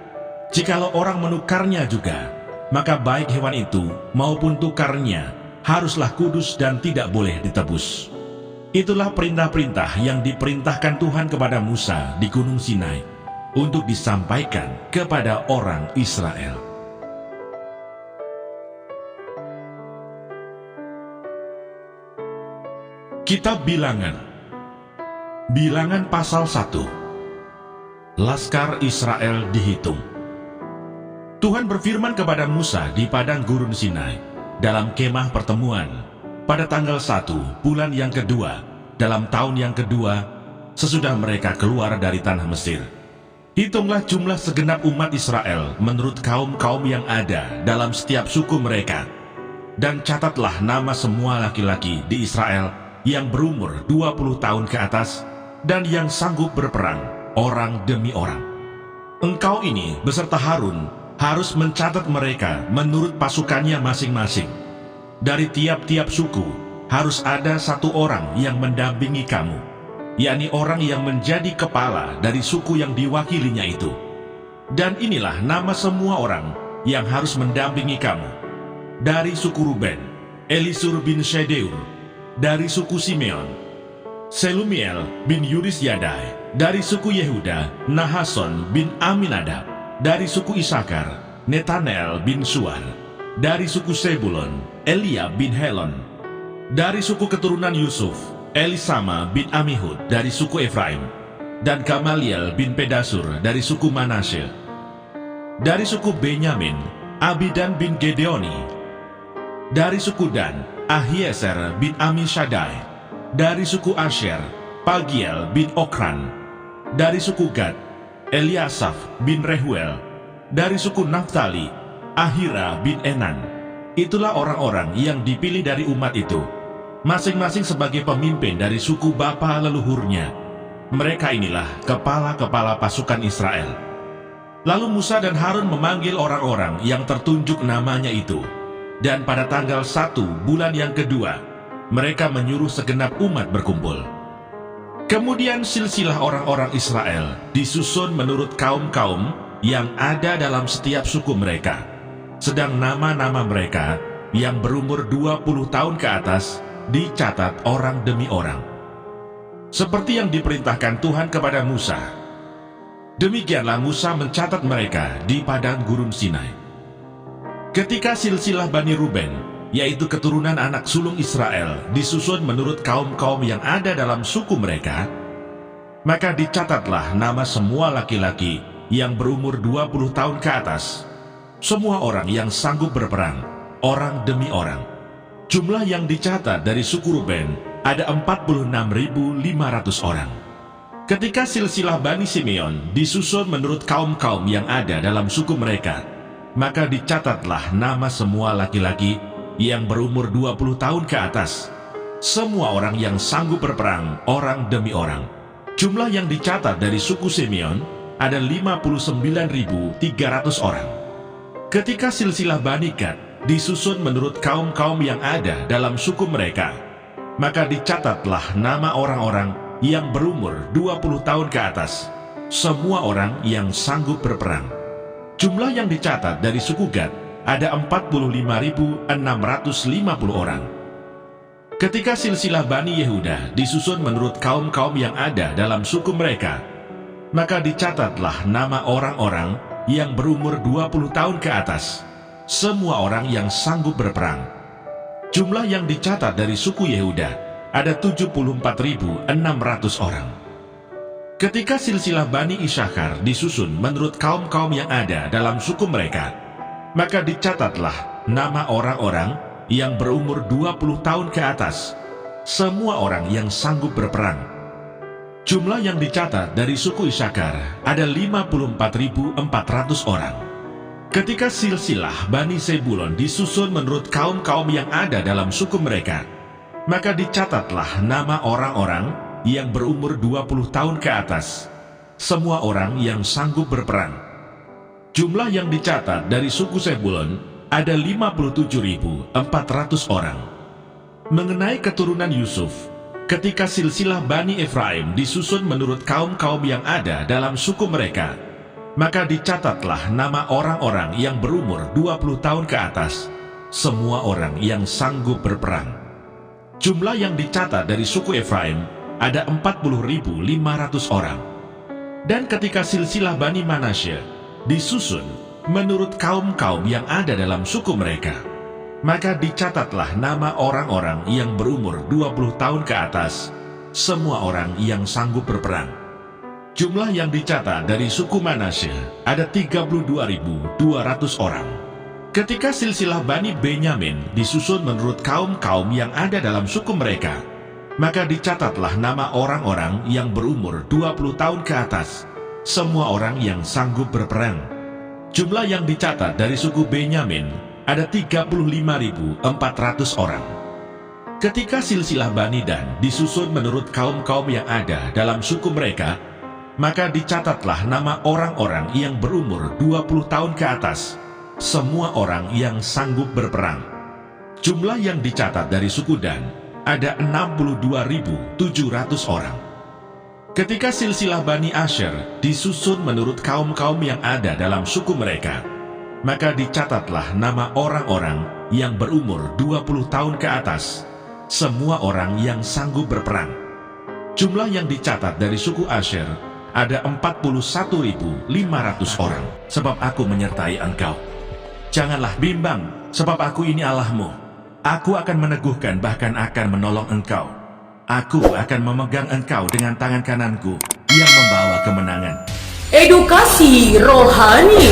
Jikalau orang menukarnya juga, maka baik hewan itu maupun tukarnya haruslah kudus dan tidak boleh ditebus. Itulah perintah-perintah yang diperintahkan Tuhan kepada Musa di Gunung Sinai untuk disampaikan kepada orang Israel. Kitab Bilangan. Bilangan pasal 1. Laskar Israel dihitung. Tuhan berfirman kepada Musa di padang gurun Sinai dalam kemah pertemuan pada tanggal 1 bulan yang kedua dalam tahun yang kedua sesudah mereka keluar dari tanah Mesir. Hitunglah jumlah segenap umat Israel menurut kaum-kaum yang ada dalam setiap suku mereka, dan catatlah nama semua laki-laki di Israel yang berumur 20 tahun ke atas dan yang sanggup berperang, orang demi orang. Engkau ini beserta Harun harus mencatat mereka menurut pasukannya masing-masing. Dari tiap-tiap suku harus ada satu orang yang mendampingi kamu, yakni orang yang menjadi kepala dari suku yang diwakilinya itu. Dan inilah nama semua orang yang harus mendampingi kamu. Dari suku Ruben, Elisur bin Shedeur. Dari suku Simeon, Selumiel bin Yuris Yadai. Dari suku Yehuda, Nahason bin Aminadab. Dari suku Isakar, Netanel bin Suar. Dari suku Sebulon, Eliab bin Helon. Dari suku keturunan Yusuf, Elisama bin Amihud. Dari suku Efraim, dan Gamaliel bin Pedasur dari suku Manasye. Dari suku Benyamin, Abidan bin Gedeoni. Dari suku Dan, Ahieser bin Amishadai. Dari suku Asher, Pagiel bin Okran. Dari suku Gad, Eliasaf bin Rehuel. Dari suku Naftali, Ahira bin Enan. Itulah orang-orang yang dipilih dari umat itu, masing-masing sebagai pemimpin dari suku bapa leluhurnya. Mereka inilah kepala-kepala pasukan Israel. Lalu Musa dan Harun memanggil orang-orang yang tertunjuk namanya itu. Dan pada tanggal 1 bulan yang kedua, mereka menyuruh segenap umat berkumpul. Kemudian silsilah orang-orang Israel disusun menurut kaum-kaum yang ada dalam setiap suku mereka. Sedang nama-nama mereka yang berumur 20 tahun ke atas dicatat orang demi orang, seperti yang diperintahkan Tuhan kepada Musa. Demikianlah Musa mencatat mereka di padang gurun Sinai. Ketika silsilah Bani Ruben, yaitu keturunan anak sulung Israel, disusun menurut kaum-kaum yang ada dalam suku mereka, maka dicatatlah nama semua laki-laki yang berumur 20 tahun ke atas, semua orang yang sanggup berperang, orang demi orang. Jumlah yang dicatat dari suku Ruben ada 46.500 orang. Ketika silsilah Bani Simeon disusun menurut kaum-kaum yang ada dalam suku mereka, maka dicatatlah nama semua laki-laki yang berumur 20 tahun ke atas, semua orang yang sanggup berperang, orang demi orang. Jumlah yang dicatat dari suku Simeon ada 59.300 orang. Ketika silsilah Bani Gad disusun menurut kaum-kaum yang ada dalam suku mereka, maka dicatatlah nama orang-orang yang berumur 20 tahun ke atas, semua orang yang sanggup berperang. Jumlah yang dicatat dari suku Gad ada 45.650 orang. Ketika silsilah Bani Yehuda disusun menurut kaum-kaum yang ada dalam suku mereka, maka dicatatlah nama orang-orang yang berumur 20 tahun ke atas, semua orang yang sanggup berperang. Jumlah yang dicatat dari suku Yehuda ada 74.600 orang. Ketika silsilah Bani Isakar disusun menurut kaum-kaum yang ada dalam suku mereka, maka dicatatlah nama orang-orang yang berumur 20 tahun ke atas, semua orang yang sanggup berperang. Jumlah yang dicatat dari suku Isakar ada 54.400 orang. Ketika silsilah Bani Sebulon disusun menurut kaum-kaum yang ada dalam suku mereka, maka dicatatlah nama orang-orang yang berumur 20 tahun ke atas, semua orang yang sanggup berperang. Jumlah yang dicatat dari suku Sebulon ada 57.400 orang. Mengenai keturunan Yusuf, ketika silsilah Bani Efraim disusun menurut kaum-kaum yang ada dalam suku mereka, maka dicatatlah nama orang-orang yang berumur 20 tahun ke atas, semua orang yang sanggup berperang. Jumlah yang dicatat dari suku Efraim ada 40.500 orang. Dan ketika silsilah Bani Manasye disusun menurut kaum-kaum yang ada dalam suku mereka, maka dicatatlah nama orang-orang yang berumur 20 tahun ke atas, semua orang yang sanggup berperang. Jumlah yang dicatat dari suku Manasye ada 32.200 orang. Ketika silsilah Bani Benyamin disusun menurut kaum-kaum yang ada dalam suku mereka, maka dicatatlah nama orang-orang yang berumur 20 tahun ke atas, semua orang yang sanggup berperang. Jumlah yang dicatat dari suku Benyamin ada 35.400 orang. Ketika silsilah Bani Dan disusun menurut kaum-kaum yang ada dalam suku mereka, maka dicatatlah nama orang-orang yang berumur 20 tahun ke atas, semua orang yang sanggup berperang. Jumlah yang dicatat dari suku Dan ada 62.700 orang. Ketika silsilah Bani Asher disusun menurut kaum-kaum yang ada dalam suku mereka, maka dicatatlah nama orang-orang yang berumur 20 tahun ke atas, semua orang yang sanggup berperang. Jumlah yang dicatat dari suku Asher ada 41.500 orang. Sebab aku menyertai engkau. Janganlah bimbang, sebab aku ini Allahmu. Aku akan meneguhkan, bahkan akan menolong engkau. Aku akan memegang engkau dengan tangan kananku yang membawa kemenangan.
Edukasi rohani.